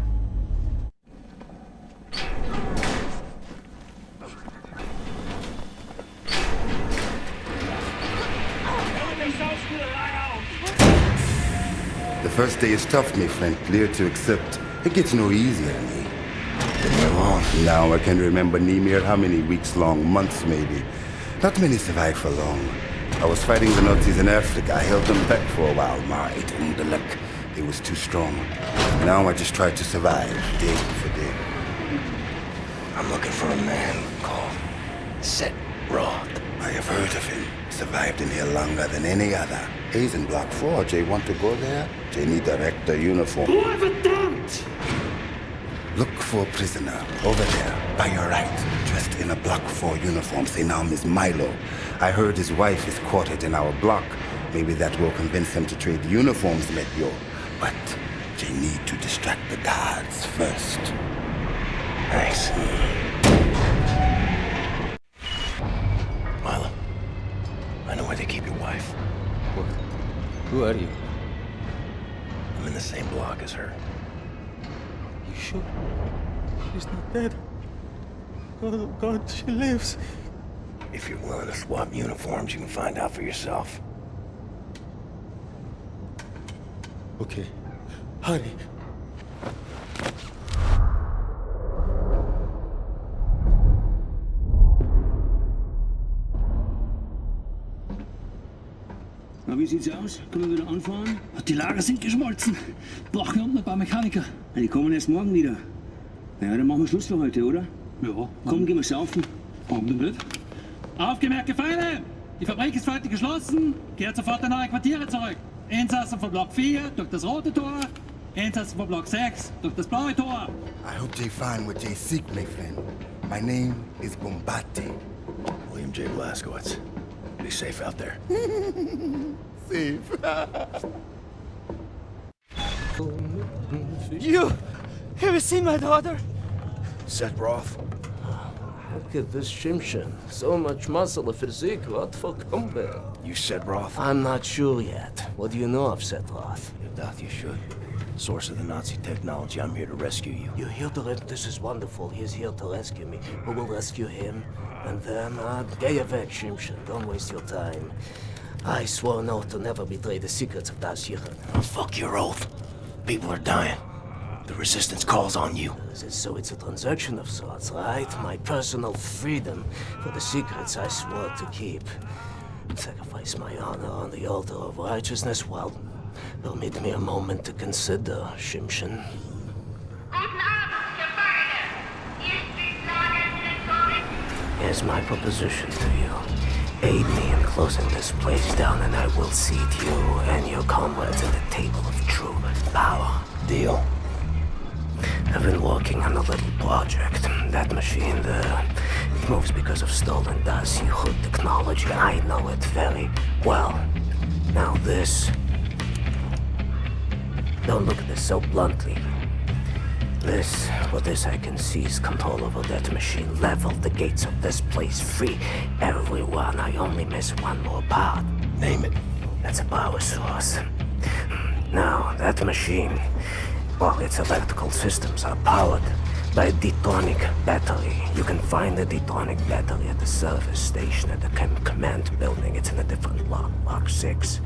The first day is tough, my friend, clear to accept. It gets no easier, me. Now I can remember near how many weeks long, months maybe. Not many survived for long. I was fighting the Nazis in Africa. I held them back for a while, Mart and the luck. They was too strong. Now I just try to survive, day for day. I'm looking for a man called Set Roth. I have heard of him. Survived in here longer than any other. He's in Block 4. Jay want to go there? Jay need director uniform. Verdammt! Look for a prisoner over there, by your right, dressed in a Block 4 uniform. Say now, Miss Milo. I heard his wife is quartered in our block. Maybe that will convince him to trade uniforms, let yo. But Jay need to distract the guards first. Thanks. Milo, I know where they keep your wife. What? Who are you? I'm in the same block as her. You sure? She's not dead. Oh God, she lives. If you're willing to swap uniforms, you can find out for yourself. Okay. Hurry. Na, wie sieht's aus? Können wir wieder anfahren? Die Lager sind geschmolzen. Brauchen unten ein paar Mechaniker. Ja, die kommen erst morgen wieder. Ja, dann machen wir Schluss für heute, oder? Ja. Komm, gehen wir saufen. Warum denn nicht? Aufgemerkte Feinde! Die Fabrik ist heute geschlossen. Kehrt sofort in eure Quartiere zurück. Insassen von Block 4 durch das rote Tor. Insassen von Block 6 durch das blaue Tor. I hope Jay find what Jay seek, my friend. My name is Bombati. William J. Blazkowicz. Be safe out there. Safe. You! Have you seen my daughter? Seth Roth. Look at this Shimshin. So much muscle and physique. What for combat? You said Roth? I'm not sure yet. What do you know of Seth Roth? You doubt you should. Source of the Nazi technology. I'm here to rescue you. You're here to This is wonderful. He's here to rescue me. Who will rescue him? And then, get your weg, Shimshin. Don't waste your time. I swore an oath to never betray the secrets of Das Yichud. Oh, fuck your oath. People are dying. The resistance calls on you. So it's a transaction of sorts, right? My personal freedom for the secrets I swore to keep. Sacrifice my honor on the altar of righteousness? Well, permit me a moment to consider, Shimshin. Here's my proposition to you. Aid me in closing this place down and I will seat you and your comrades at the table of true power. Deal. I've been working on a little project. That machine there, it moves because of stolen Das Yichud technology. I know it very well. Now this... Don't look at this so bluntly. With this I can seize control over that machine, level the gates of this place, free everyone. I only miss one more part. Name it. That's a power source. Now, that machine, well, its electrical systems are powered by a detonic battery. You can find the detonic battery at the service station at the command building. It's in a different block, Block 6.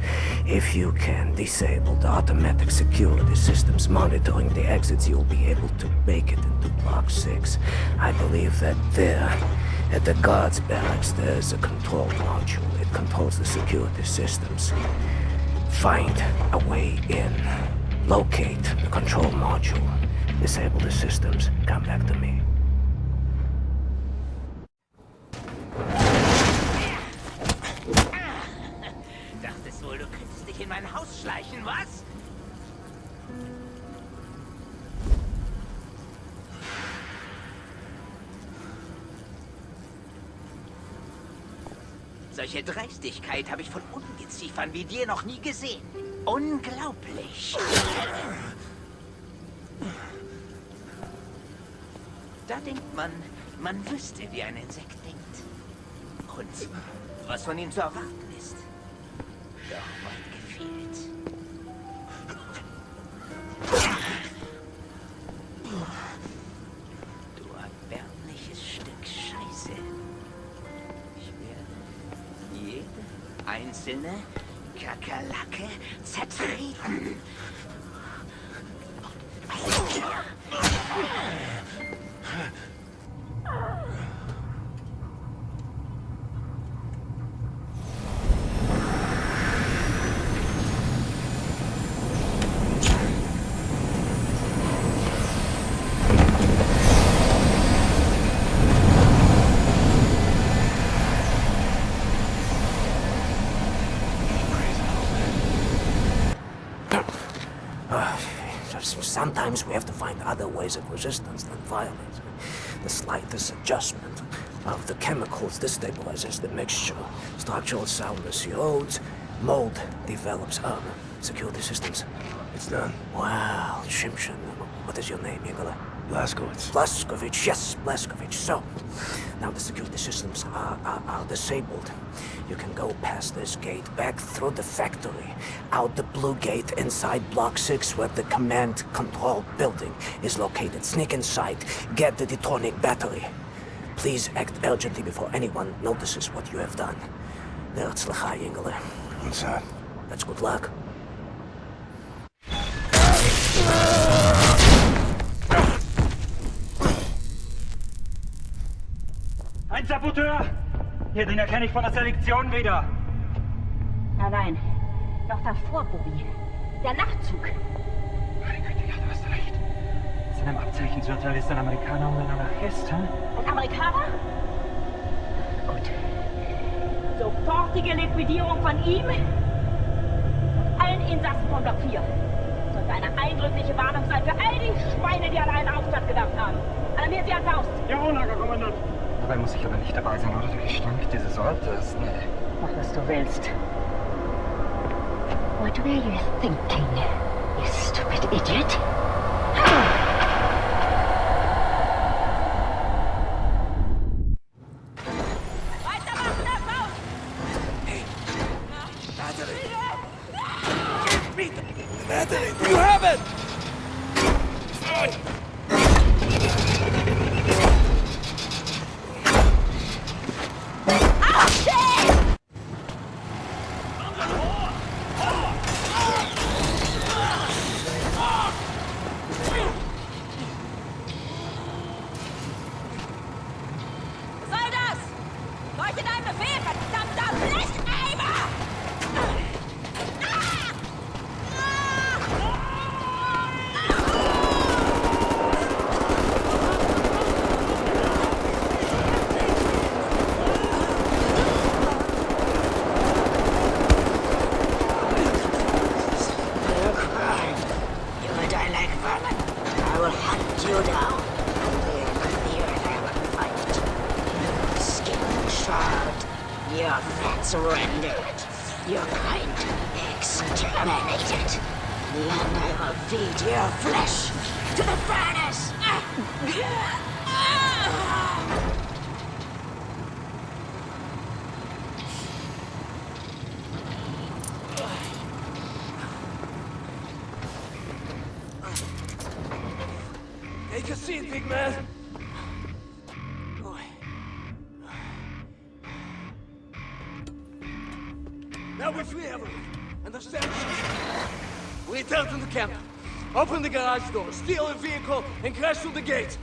If you can disable the automatic security systems monitoring the exits, you'll be able to make it into Block 6. I believe that there, at the guards' barracks, there's a control module. It controls the security systems. Find a way in. Locate the control module. Disable the systems. Come back to me. Dachtest wohl, du könntest dich in mein Haus schleichen, was? Solche Dreistigkeit habe ich von Ungeziefern wie dir noch nie gesehen. Unglaublich. Da denkt man, man wüsste, wie ein Insekt denkt. Und was von ihm zu erwarten ist. Doch weit gefehlt. Du erbärmliches Stück Scheiße. Ich werde jede einzelne Kakerlake zertreten. Sometimes we have to find other ways of resistance than violence. The slightest adjustment of the chemicals destabilizes the mixture. Structural soundness erodes, mold develops armor. Security systems. It's done. Wow, Shimshin. What is your name, Igor? Blazkowicz. Blazkowicz, yes, Blazkowicz. So, now the security systems are disabled. You can go past this gate, back through the factory, out the blue gate inside Block 6 where the command control building is located. Sneak inside, get the detonic battery. Please act urgently before anyone notices what you have done. Verzlachai, Ingele. What's that? That's good luck. Ein Saboteur! Hier, den erkenne ich von der Selektion wieder. Nein. Noch davor, Bobby. Der Nachtzug. Meine Güte, ja, du hast recht. Seinem Abzeichen zu urteilen ist ein Amerikaner und ein Anarchist, hm? Ein Amerikaner? Gut. Sofortige Liquidierung von ihm und allen Insassen von Block 4. Sollte eine eindrückliche Warnung sein für all die Schweine, die an einen Aufstand gedacht haben. Alarmiert sie als Faust. Jawohl, Lagerkommandant. Dabei muss ich aber nicht dabei sein, oder? Der Gestank dieses Ortes. Nee. Mach, was du willst. What were you thinking, you stupid idiot? You have it! Soll das? Leuchtet ein Befehl, verdammter Blecheimer! Surrendered. Your kind exterminated. And I will feed your flesh to the furnace. Take a seat, big man. Now we're free, everyone. Understand? We return to the camp. Open the garage door, steal a vehicle, and crash through the gate.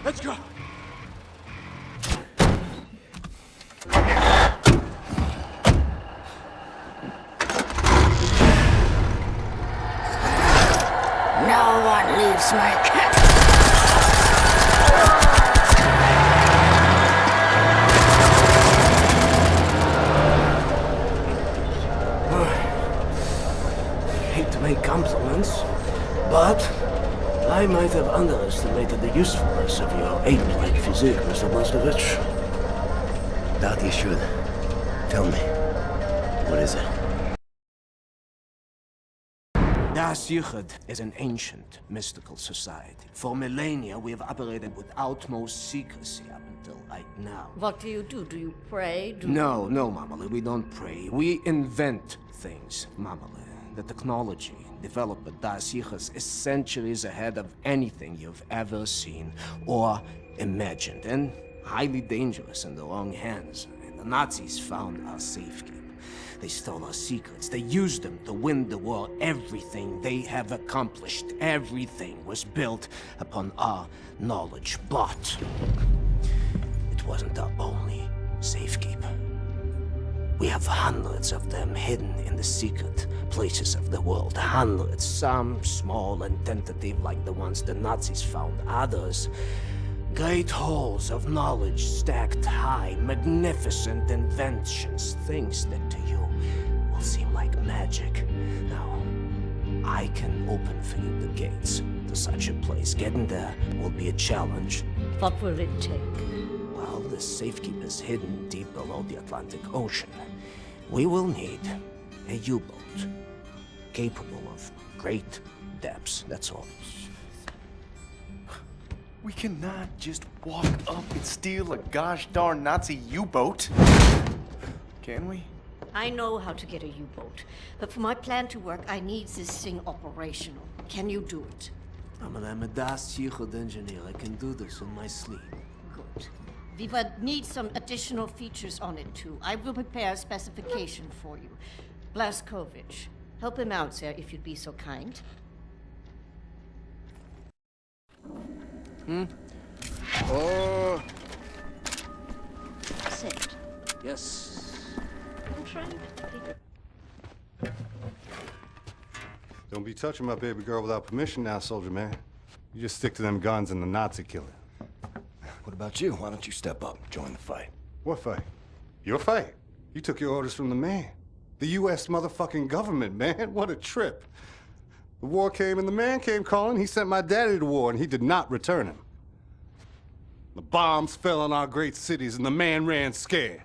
Let's go. No one leaves my camp. Make compliments, but I might have underestimated the usefulness of your ape-like physique, Mr. Blazkowicz. That you should. Tell me, what is it? Das Yichud is an ancient, mystical society. For millennia, we have operated with utmost secrecy up until right now. What do you do? Do you pray? No, Mamale, we don't pray. We invent things, Mamale. The technology developed by Das Yichud is centuries ahead of anything you've ever seen or imagined, and highly dangerous in the wrong hands. And the Nazis found our safekeeping. They stole our secrets. They used them to win the war. Everything they have accomplished, everything was built upon our knowledge. But it wasn't our only safekeeper. We have hundreds of them hidden in the secret places of the world. Hundreds, some small and tentative like the ones the Nazis found. Others, great halls of knowledge stacked high, magnificent inventions, things that to you will seem like magic. Now, I can open for you the gates to such a place. Getting there will be a challenge. What will it take? Well, the safekeep is hidden deep below the Atlantic Ocean. We will need a U-boat capable of great depths, that's all. We cannot just walk up and steal a gosh darn Nazi U-boat. Can we? I know how to get a U-boat, but for my plan to work, I need this thing operational. Can you do it? I'm a das Yichud engineer. I can do this in my sleep. Good. We will need some additional features on it, too. I will prepare a specification for you. Blaskovich, help him out, sir, if you'd be so kind. Oh. Sit. Yes. I'm trying to figure... Don't be touching my baby girl without permission now, soldier man. You just stick to them guns and the Nazi killing. What about you? Why don't you step up and join the fight? What fight? Your fight. You took your orders from the man. The U.S. motherfucking government, man. What a trip. The war came and the man came calling. He sent my daddy to war and he did not return him. The bombs fell on our great cities and the man ran scared.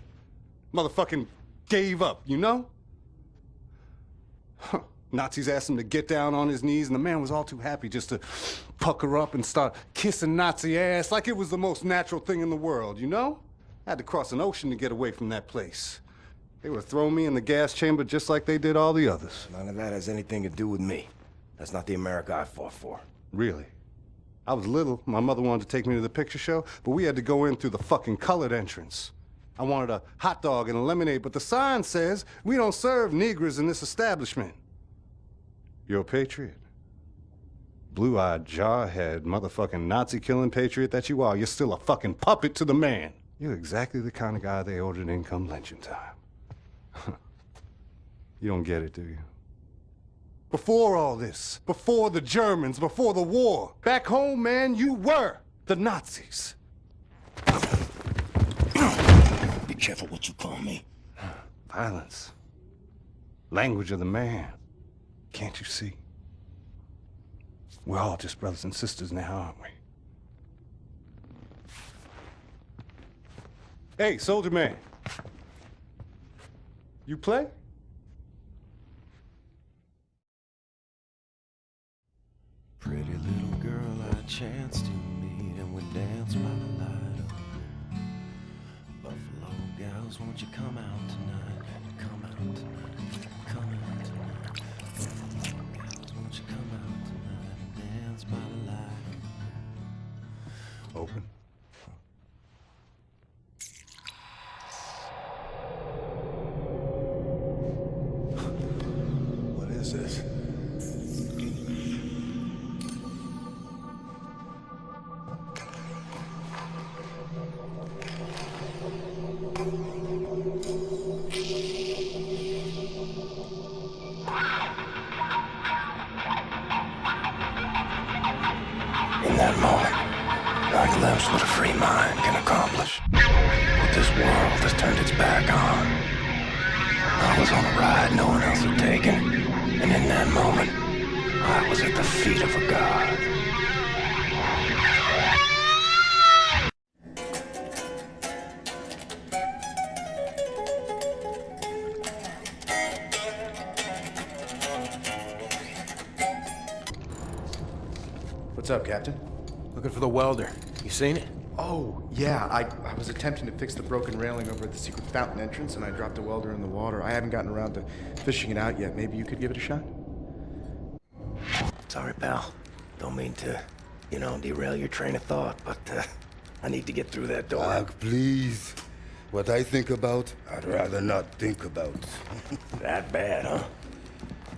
Motherfucking gave up, you know? Huh. Nazis asked him to get down on his knees and the man was all too happy just to pucker up and start kissing Nazi ass like it was the most natural thing in the world, you know? I had to cross an ocean to get away from that place. They would throw me in the gas chamber just like they did all the others. None of that has anything to do with me. That's not the America I fought for. Really? I was little. My mother wanted to take me to the picture show, but we had to go in through the fucking colored entrance. I wanted a hot dog and a lemonade, but the sign says we don't serve Negroes in this establishment. You're a patriot. Blue-eyed, jarhead, motherfucking Nazi-killing patriot that you are. You're still a fucking puppet to the man. You're exactly the kind of guy they ordered in come lynching time. You don't get it, do you? Before all this, before the Germans, before the war, back home, man, you were the Nazis. Be careful what you call me. Violence. Language of the man. Can't you see? We're all just brothers and sisters now, aren't we? Hey, soldier man. You play? Pretty little girl I chanced to meet and we danced by the light of the moon. Buffalo gals, won't you come out tonight? Come out tonight. Come out tonight. Buffalo gals, won't you come out tonight and dance by the light of the moon. Open. What is this? In that moment, I glimpsed what a free mind can accomplish. What this world has turned its back on. I was on a ride no one else had taken, and in that moment, I was at the feet of a god. What's up, Captain? Looking for the welder. You seen it? Oh, yeah. I was attempting to fix the broken railing over at the secret fountain entrance, and I dropped a welder in the water. I haven't gotten around to fishing it out yet. Maybe you could give it a shot? Sorry, pal. Don't mean to, derail your train of thought, but I need to get through that door. Doc, please. What I think about, I'd rather not think about. That bad, huh?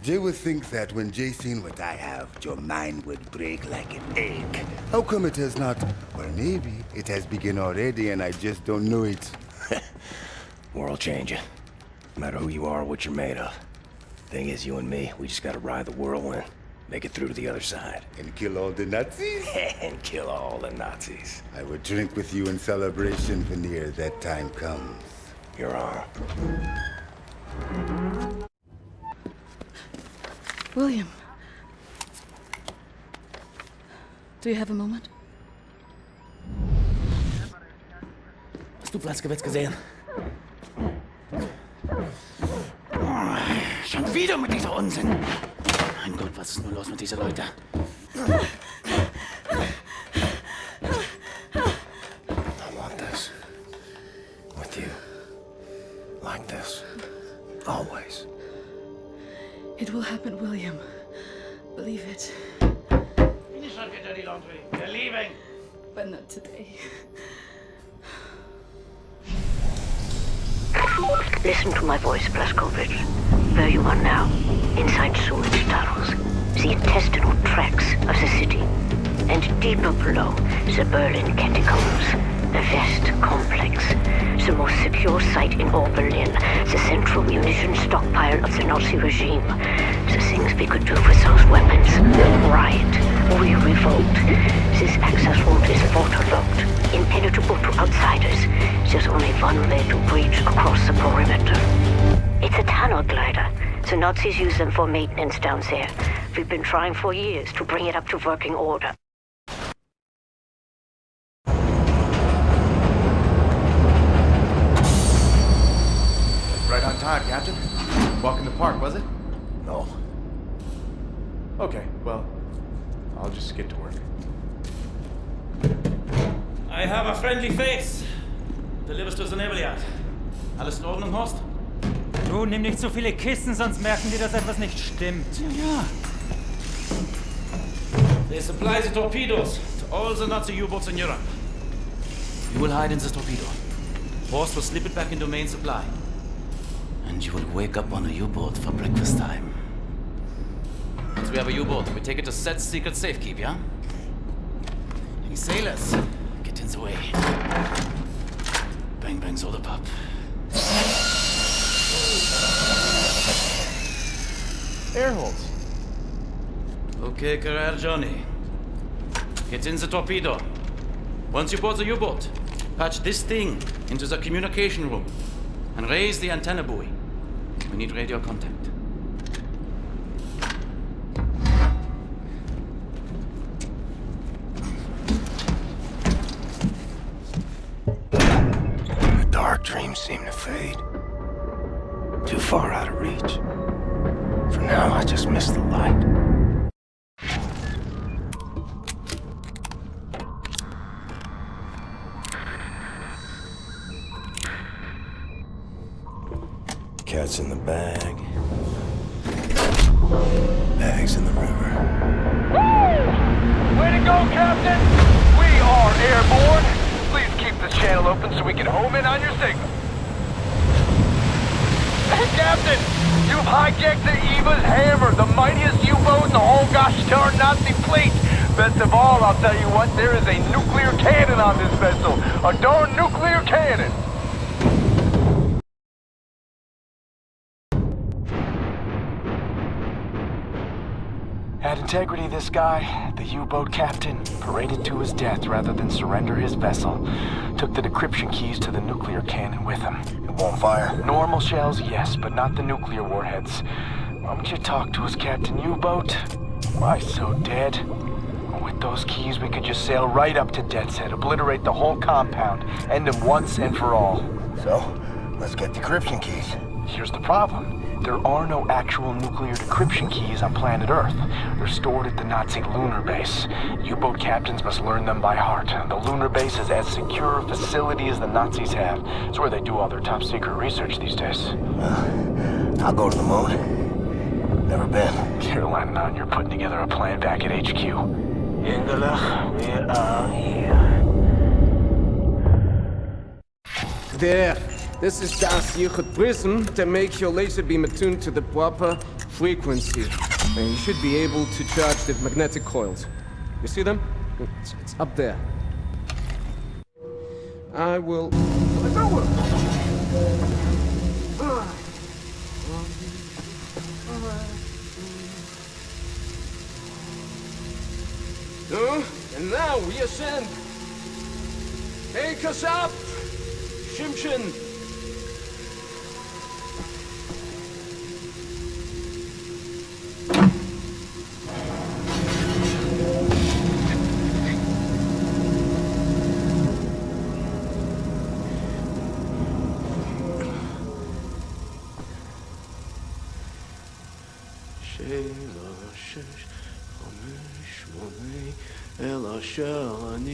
Jay would think that when Jay seen what I have, your mind would break like an egg. How come it has not? Well, maybe it has begun already and I just don't know it. World changing. No matter who you are or what you're made of. Thing is, you and me, we just gotta ride the whirlwind. Make it through to the other side. And kill all the Nazis? And kill all the Nazis. I would drink with you in celebration, Veneer, that time comes. You're on. William, Do you have a moment? Hast du Platzgewetz gesehen? Schon wieder mit dieser Unsinn. Mein Gott, was ist nur los mit diesen Leuten? I want this. With you. Like this. Always. It will happen, William. Believe it. Finish up your dirty laundry. We're leaving. But not today. Listen to my voice, Blazkowicz. Where you are now, inside sewage tunnels, the intestinal tracts of the city, and deeper below, the Berlin catacombs, the West complex, the most secure site in all Berlin, the central munition stockpile of the Nazi regime, the things we could do with those weapons. Riot. We revolt. This access route is waterlogged, impenetrable to outsiders. There's only one way to breach across the perimeter. It's a tunnel glider. The Nazis use them for maintenance down there. We've been trying for years to bring it up to working order. Right on time, Captain. Walk in the park, was it? No. Okay, well, I'll just get to work. I have a friendly face. Delivers to the naval yard. Alles in Ordnung, Horst? Du, nimm nicht so viele Kisten, sonst merken die, dass etwas nicht stimmt. Ja. They supply the torpedoes to all the Nazi U-boats in Europe. You will hide in the torpedo. Horst will slip it back into main supply. And you will wake up on a U-boat for breakfast time. Once we have a U-boat, we take it to Set's secret safekeep, yeah? Any sailors, get in the way. Bang bang soda pop. Air holes. Okay, career Johnny. Get in the torpedo. Once you board the U-boat, patch this thing into the communication room and raise the antenna buoy. We need radio contact. The dark dreams seem to fade. Too far out of reach. For now, I just miss the light. Cat's in the bag. Bag's in the river. Way to go, Captain! We are airborne. Please keep this channel open so we can home in on your signal. Hey, Captain! You've hijacked the Eva's Hammer, the mightiest U-boat in the whole gosh darn Nazi fleet. Best of all, I'll tell you what, there is a nuclear cannon on this vessel. A darn nuclear cannon! Had integrity, this guy. The U-boat captain paraded to his death rather than surrender his vessel. Took the decryption keys to the nuclear cannon with him. It won't fire? Normal shells, yes, but not the nuclear warheads. Why don't you talk to us, Captain U-boat? Why so dead? With those keys, we could just sail right up to Death's Head, obliterate the whole compound, end him once and for all. So, let's get decryption keys. Here's the problem. There are no actual nuclear decryption keys on planet Earth. They're stored at the Nazi lunar base. U-boat captains must learn them by heart. The lunar base is as secure a facility as the Nazis have. It's where they do all their top secret research these days. I'll go to the moon. Never been. Carolina and you're putting together a plan back at HQ. Ingelach, we are here. There. This is das Yichud prism to make your laser beam attuned to the proper frequency. And you should be able to charge the magnetic coils. You see them? It's up there. I will... And now we ascend. Take us up, Shimshin. Come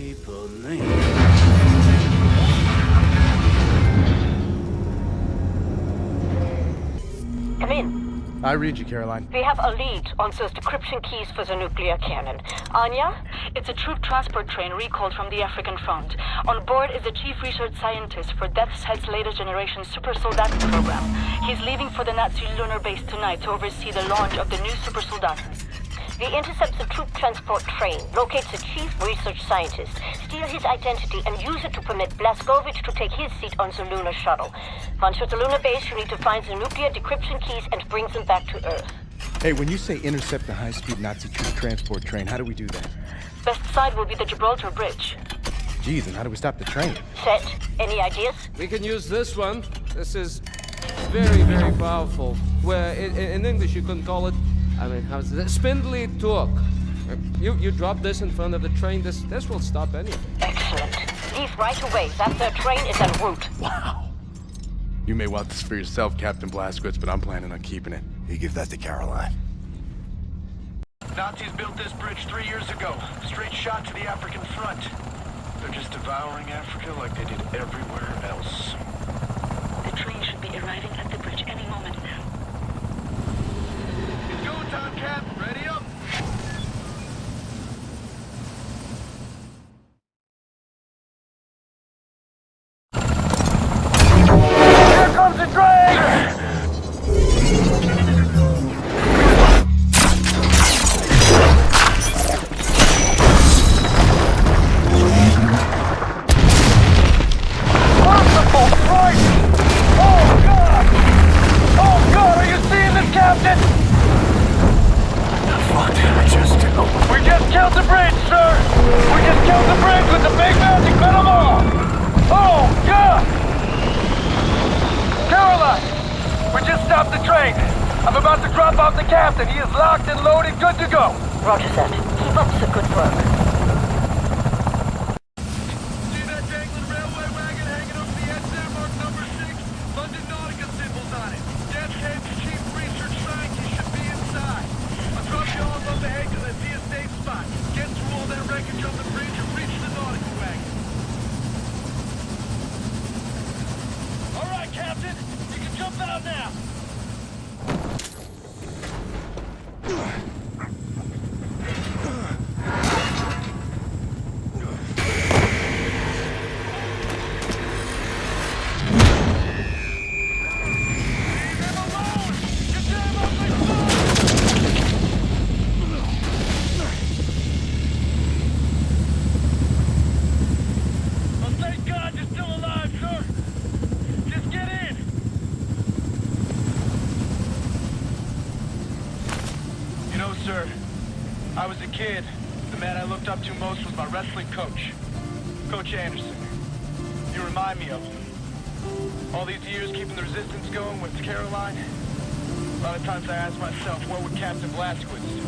in. I read you, Caroline. We have a lead on those decryption keys for the nuclear cannon. Anya? It's a troop transport train recalled from the African front. On board is the chief research scientist for Death's Head's latest generation super soldaten program. He's leaving for the Nazi lunar base tonight to oversee the launch of the new super soldaten. We intercept the troop transport train, locate the chief research scientist, steal his identity, and use it to permit Blazkowicz to take his seat on the lunar shuttle. Once at the lunar base, you need to find the nuclear decryption keys and bring them back to Earth. Hey, when you say intercept the high-speed Nazi troop transport train, how do we do that? Best side will be the Gibraltar Bridge. Geez, and how do we stop the train? Set. Any ideas? We can use this one. This is very, very powerful. Where in English you couldn't call it, I mean, how's it? Spindly torque. You drop this in front of the train, this will stop anything. Excellent. Leave right away. That third train is en route. Wow. You may want this for yourself, Captain Blazkowicz, but I'm planning on keeping it. You give that to Caroline. Nazis built this bridge 3 years ago. Straight shot to the African front. They're just devouring Africa like they did everywhere else. The train should be arriving at the bridge any moment now. It's go time, Cap. Ready up. Here comes the train! Captain! The fuck did I just do? We just killed the bridge, sir! We just killed the bridge with the big magic metal ball! Oh, God! Caroline! We just stopped the train. I'm about to drop off the captain. He is locked and loaded, good to go. Roger that. Keep up the good work. See that dangling railway wagon hanging over the edge there, marked number 6? London Nautica symbols on it. Death's Head's chief research scientist should be inside. I'll drop you all above the head because I see a safe spot. Get through all that wreckage on the bridge and reach the Nautica wagon. All right, Captain. You can jump out now. Sir, I was a kid. The man I looked up to most was my wrestling coach, Coach Anderson. You remind me of him. All these years keeping the resistance going with Caroline, a lot of times I ask myself, what would Captain Blazkowicz do?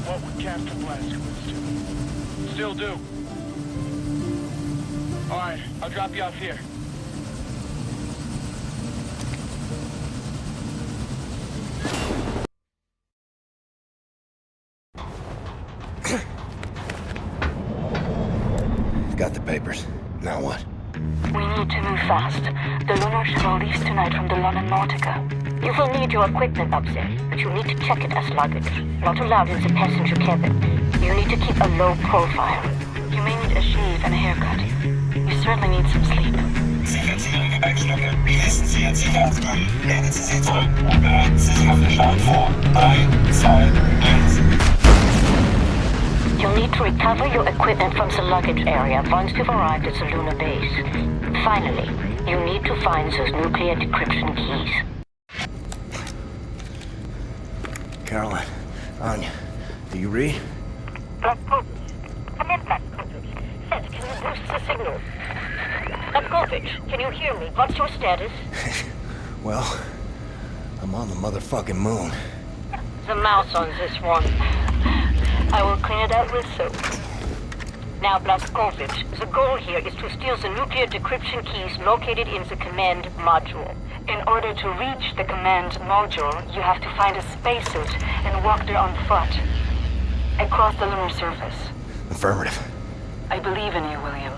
What would Captain Blazkowicz do? Still do. All right, I'll drop you off here. Got the papers. Now what? We need to move fast. The lunar shuttle leaves tonight from the London Nautica. You will need your equipment up there, but you need to check it as luggage. Not allowed in the passenger cabin. You need to keep a low profile. You may need a shave and a haircut. You certainly need some sleep. Sicherheitssicherung Gepäckstücke. Wie ließen Sie Ihren Sicherheitsgürtel? Lehnen Sie sich zurück und bereiten Sie sich auf den Start vor. 3, 2, 1. You'll need to recover your equipment from the luggage area once you've arrived at the lunar base. Finally, you need to find those nuclear decryption keys. Caroline, Anya, do you read? Blazkowicz. Come in, Blazkowicz. Seth, can you boost the signal? Blazkowicz, can you hear me? What's your status? Well, I'm on the motherfucking moon. The mouse on this one. I will clean it out with soap. Now, Blazkowicz, the goal here is to steal the nuclear decryption keys located in the command module. In order to reach the command module, you have to find a spacesuit and walk there on foot, across the lunar surface. Affirmative. I believe in you, William.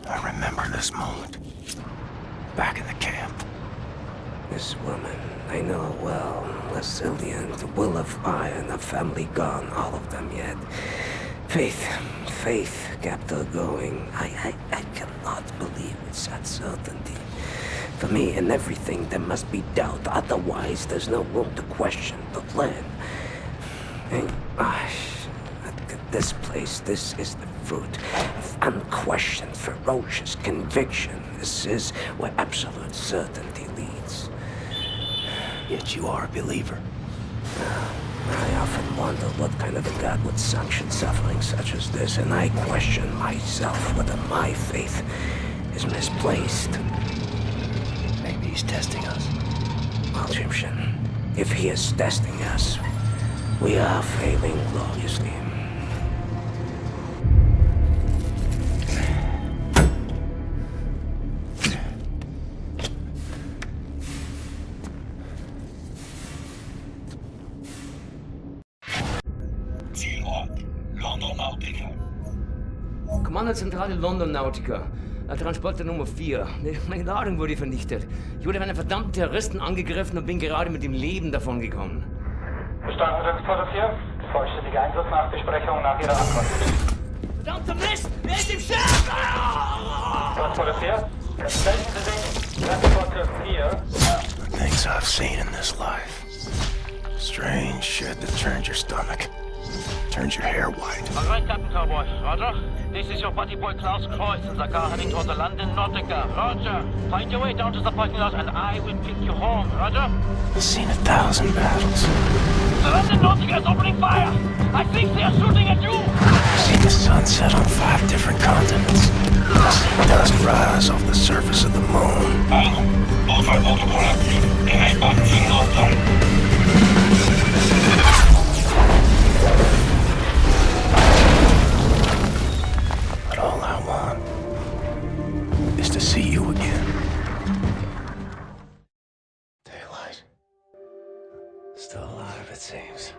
I remember this moment. Back in the camp. This woman, I know her well. Resilient, will of iron, a family gone, all of them yet. Faith kept her going. I cannot believe with such certainty. For me, in everything there must be doubt, otherwise there's no room to question the plan. And, at this place, this is the fruit of unquestioned, ferocious conviction. This is where absolute certainty leads. Yet you are a believer. I often wonder what kind of a God would sanction suffering such as this, and I question myself whether my faith is misplaced. Maybe he's testing us. Well, Egyptian, if he is testing us, we are failing gloriously. Kommandozentrale London Nautica. Transporter Nummer 4. Meine Ladung wurde vernichtet. Ich wurde von einem verdammten Terroristen angegriffen und bin gerade mit dem Leben davongekommen. Verstanden, Transporter 4. Vollständige Einsatznachbesprechung nach Ihrer Ankunft. Verdammter Mist! Wer ist im Schiff? Transporter 4. Melden Sie sich. Transporter 4. Things I've seen in this life. Strange shit that turns your stomach. Turns your hair white. All right, Captain Cowboy. Roger. This is your buddy boy Klaus Kreuz in the car heading towards the London Nautica. Roger. Find your way down to the parking lot and I will pick you home. Roger. I've seen 1,000 battles. The London Nautica is opening fire. I think they are shooting at you. I've seen the sun set on 5 different continents. I've seen dust rise off the surface of the moon. Notfallprotokoll aktiv. Erreichbar für Notfall. But all I want is to see you again. Daylight. Still alive, it seems.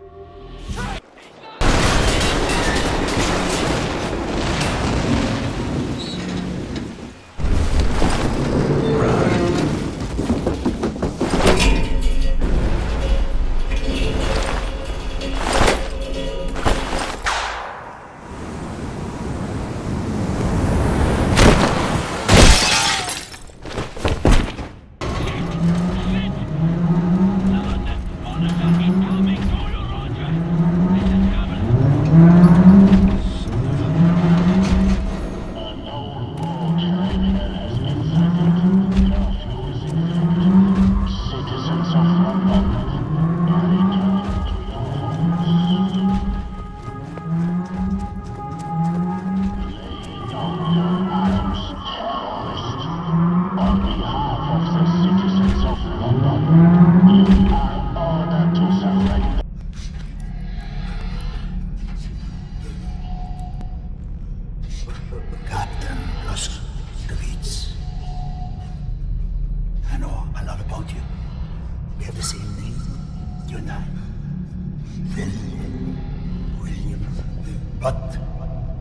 But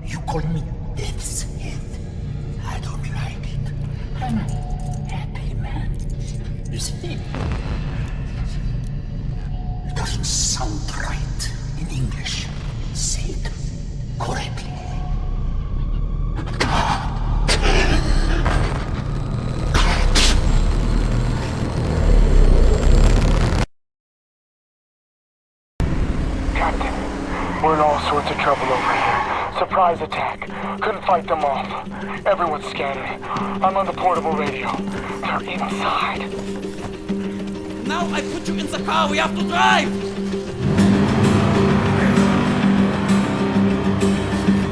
you call me Death's Head. I don't like it. I'm a happy man. You see? It doesn't sound right in English. Say it correctly. We're in all sorts of trouble over here. Surprise attack. Couldn't fight them off. Everyone's scattered. I'm on the portable radio. They're inside. Now I put you in the car. We have to drive.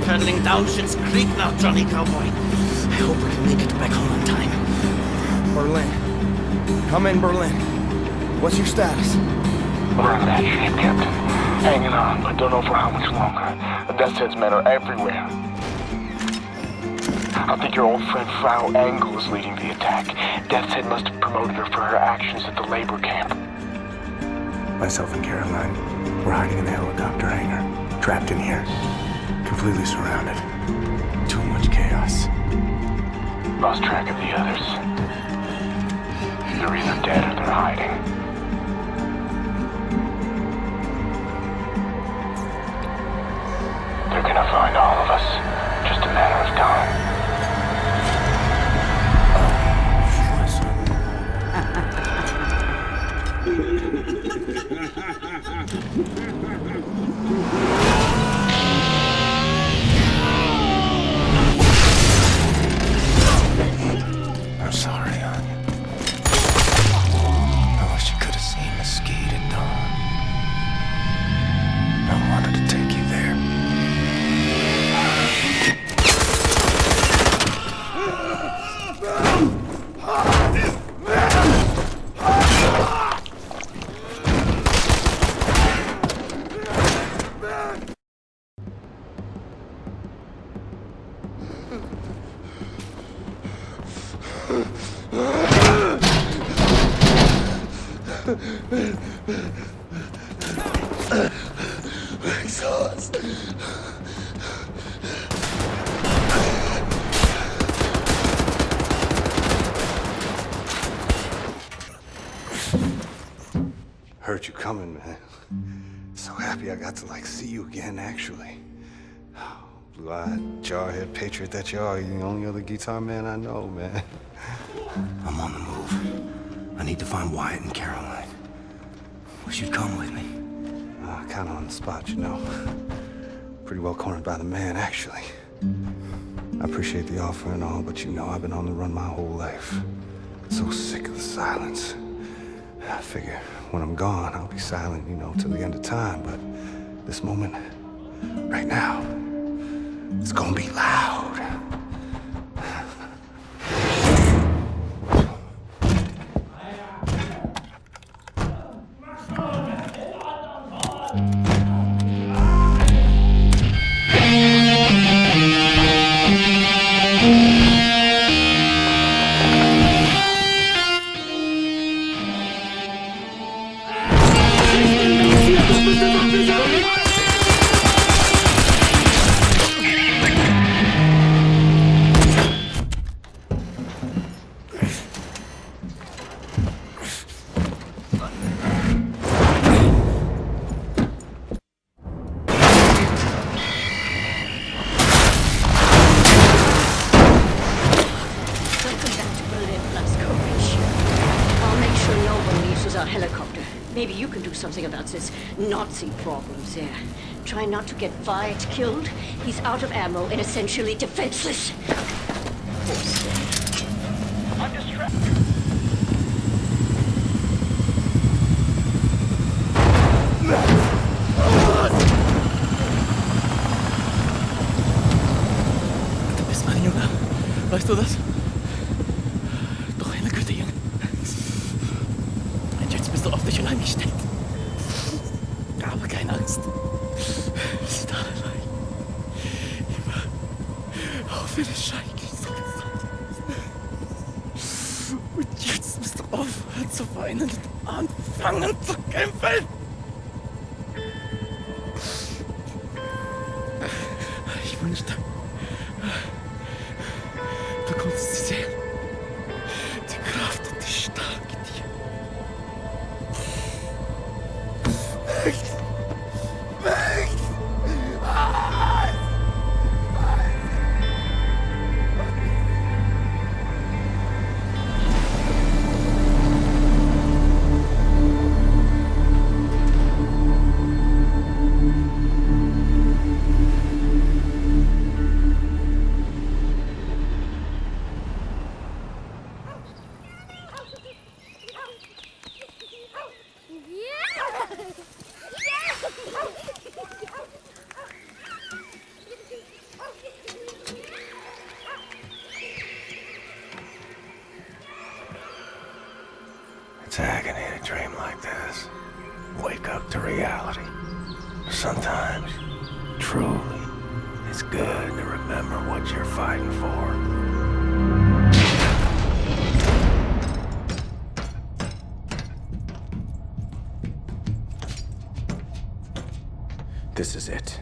Turtling down Schitt's Creek now, Johnny Cowboy. I hope we can make it back home on time. Berlin. Come in, Berlin. What's your status? We're in bad shape, Captain. Hanging on, but don't know for how much longer. The Death's Head's men are everywhere. I think your old friend Frau Engel is leading the attack. Death's Head must have promoted her for her actions at the labor camp. Myself and Caroline, we're hiding in the helicopter hangar. Trapped in here. Completely surrounded. Too much chaos. Lost track of the others. They're either dead or they're hiding. They're gonna find all of us. Just a matter of time. I'm sorry, Anya. I wish you could have seen Mesquite at dawn. I wanted to take you there. Exhaust. Heard you coming, man. So happy I got to, see you again, actually. Blue-eyed, jarhead patriot that you are. You're the only other guitar man I know, man. I'm on the move. I need to find Wyatt and Caroline. Wish you'd come with me. Kind of on the spot, you know. Pretty well cornered by the man, actually. I appreciate the offer and all, but you know I've been on the run my whole life. So sick of the silence. I figure when I'm gone, I'll be silent, till the end of time. But this moment, right now, it's gonna be loud. Maybe you can do something about this Nazi problems there. Try not to get Wyatt killed. He's out of ammo and essentially defenseless. I'm distracted. Du bist mein Junge. Weißt du das? Doch eine gute Junge. Und jetzt bist du auf dich allein gestellt. Aber keine Angst. Ist da allein. Immer. Auch wenn es schrecklich ist. Und jetzt musst du aufhören zu weinen und anfangen zu kämpfen. Ich wünschte, du konntest sie sehen. Die Kraft und die Stärke in dir. Weg! Weg! It's agony to dream like this. Wake up to reality. Sometimes, truly, It's good to remember what you're fighting for. This is it.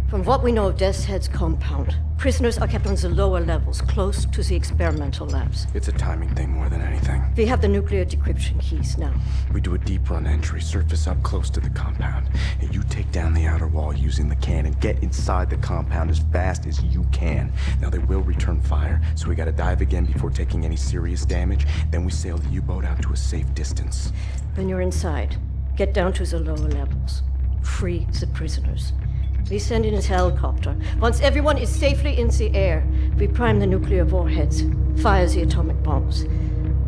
From what we know of Death's Head's compound, prisoners are kept on the lower levels, close to the experimental labs. It's a timing thing more than anything. We have the nuclear decryption keys now. We do a deep run entry, surface up close to the compound, and you take down the outer wall using the cannon. Get inside the compound as fast as you can. Now they will return fire, so we gotta dive again before taking any serious damage. Then we sail the U-boat out to a safe distance. When you're inside, get down to the lower levels. Free the prisoners. We send in his helicopter. Once everyone is safely in the air, we prime the nuclear warheads, fire the atomic bombs,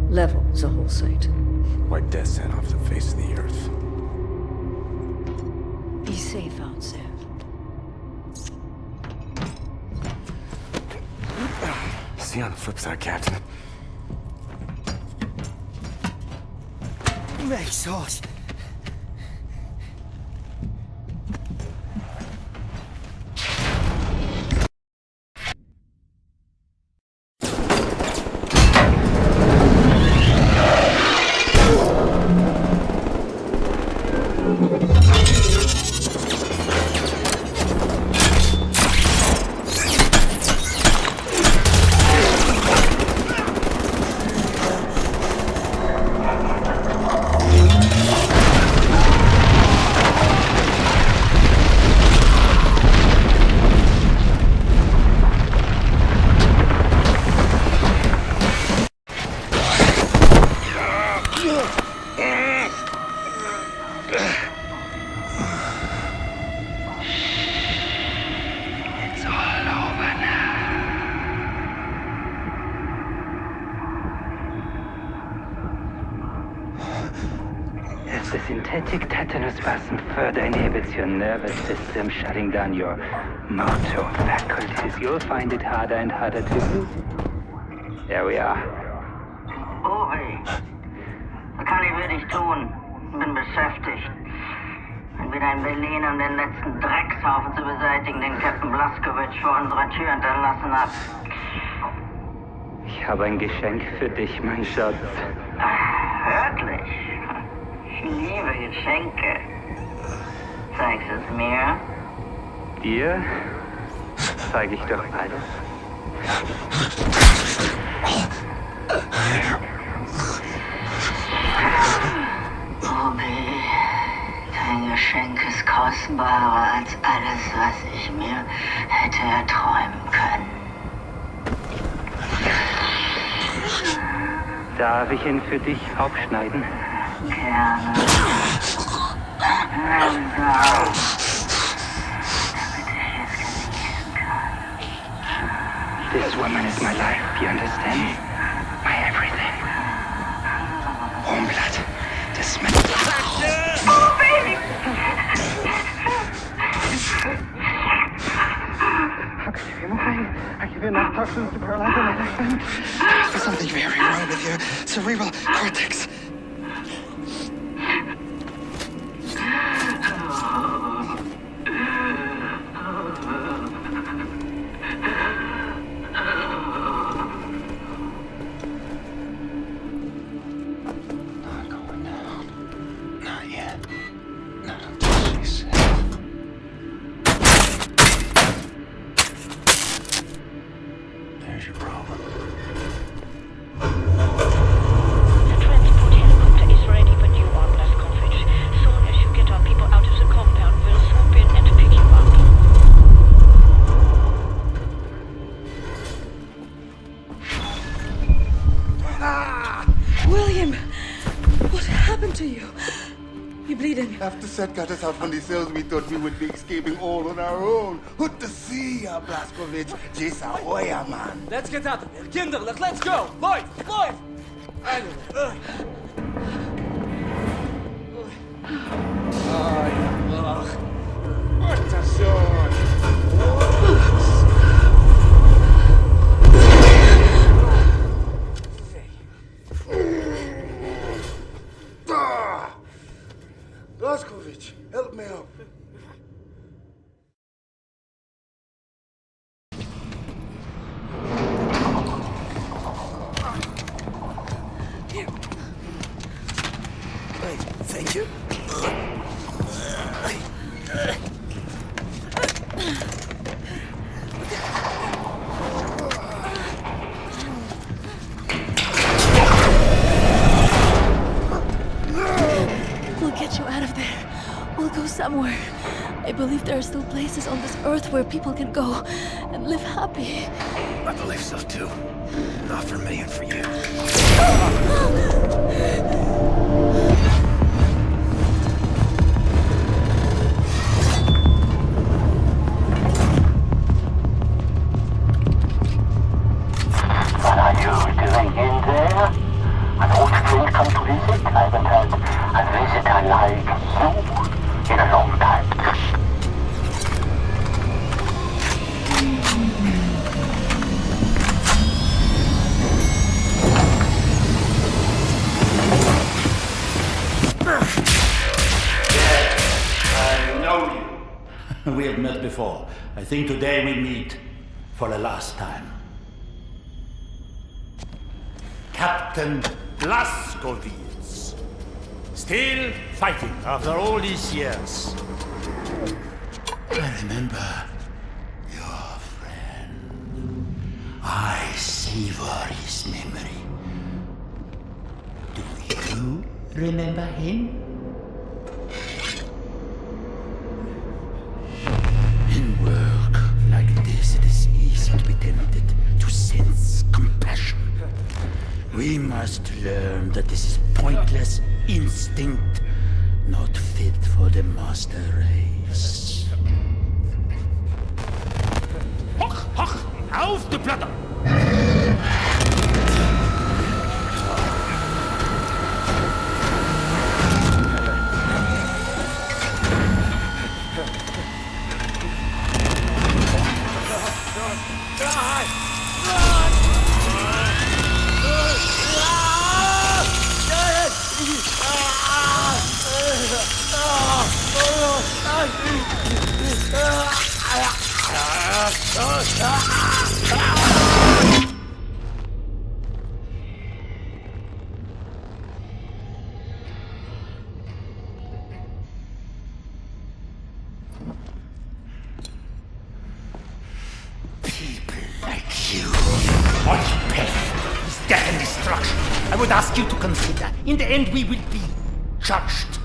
level the whole site. Wipe Death's Head off the face of the earth. Be safe out there. See you on the flip side, Captain. Make sauce. The synthetic tetanus spasm further inhibits your nervous system, shutting down your motor faculties. You'll find it harder and harder to do. There we are. Uri, was kann ich wirklich tun? Bin beschäftigt. Bin wieder in Berlin, um den letzten Dreckshaufen zu beseitigen, den Captain Blaskowitz vor unserer Tür hinterlassen hat. Ich habe ein Geschenk für dich, mein Schatz. Wirklich? Ich liebe Geschenke. Zeigst es mir? Dir zeige ich doch beides. Bobby, dein Geschenk ist kostbarer als alles, was ich mir hätte erträumen können. Darf ich ihn für dich aufschneiden? Gerne. Langsam. Damit ich es genießen kann. This woman is my life, you understand? My everything. Warmblood. Das ist mein... Oh, baby! How could you be mine? I give you enough toxins to paralyze an elephant. There's something very wrong with your cerebral cortex. There's your problem. The transport helicopter is ready when you are, Blaskowitz. Soon as you get our people out of the compound, we'll swoop in and pick you up. William! What happened to you? You're bleeding. After Seth got us out from the cells, we thought we would be escaping all on our own. Good to see ya, Blaskowitz. Jason Hoya, man. Let's get out of here. Kinderlijk, let's go. Läuft, läuft. Blaskowitz, help me out. We'll get you out of there. We'll go somewhere. I believe there are still places on this earth where people can go and live happy. I believe so too. Not for me and for you. What are you doing in there? An old friend come to visit? I haven't had a visitor like you in a long time. I know you. We have met before. I think today we meet for the last time. Captain Blazkowicz. Still fighting after all these years. I remember your friend. I savor his memory. Do you remember him? In work like this, it is easy to be tempted to sense compassion. We must learn that this is pointless instinct, not fit for the master race. Hoch, hoch, auf die Platte! People like you. All you pay is death and destruction. I would ask you to consider, in the end we will be judged.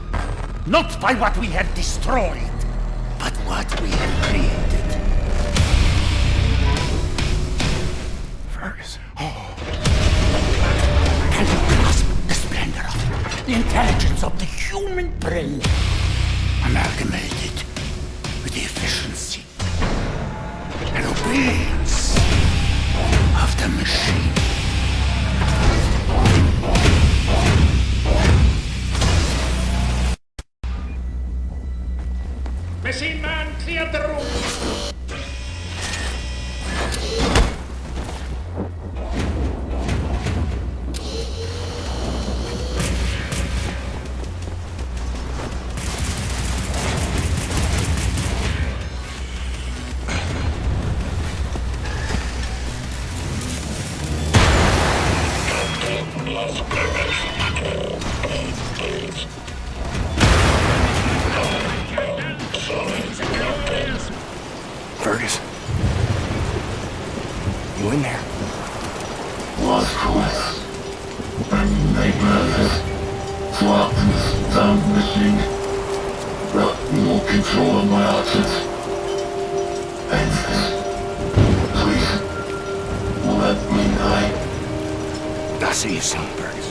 Not by what we have destroyed, but what we have created. Fergus. Oh. Can you grasp the splendor of it? The intelligence of the human brain, amalgamated with the efficiency and obedience of the machine. Machine man, clear the room! Fergus. You in there? Was course. Ein Nightmare. Flappens damn machine. Got no control of my options. Endless. Please. Let me die. I'll see you soon, Fergus.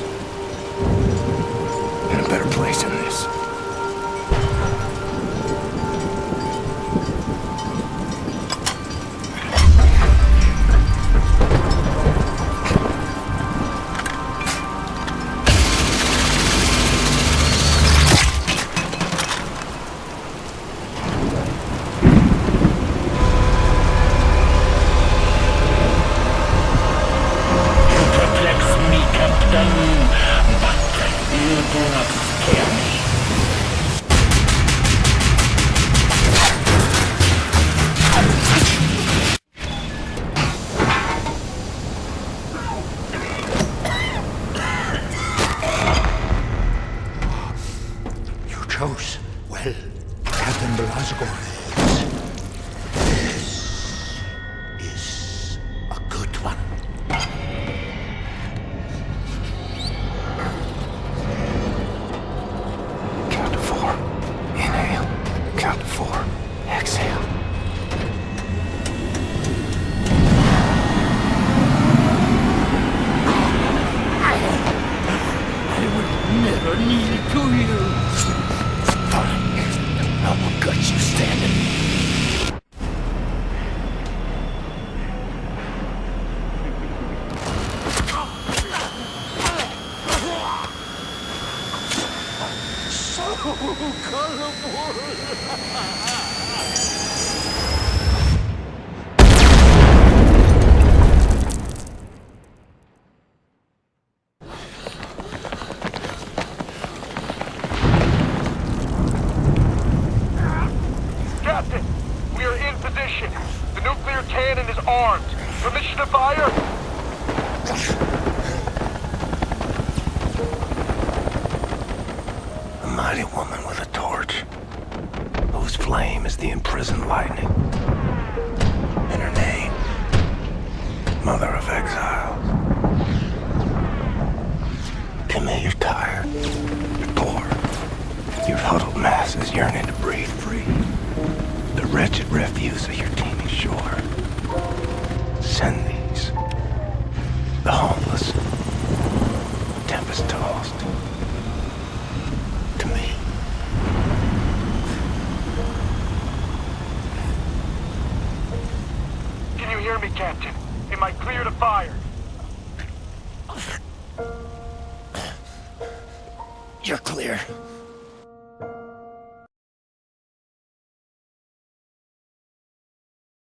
In a better place than this. chose well, Captain Blazkowicz. This is a good one. Count to 4. Inhale. Count to 4. Exhale. Never needed to you. Fine. I will gut you standing. So colorful. Captain, we are in position. The nuclear cannon is armed. Permission to fire? A mighty woman with a torch, whose flame is the imprisoned lightning. And her name, Mother of Exiles. Camille, you're tired. You're bored. Your huddled masses yearning to breathe free. The wretched refuse of your teeming shore. Send these. The homeless, tempest-tossed, to me. Can you hear me, Captain? Am I clear to fire? You're clear.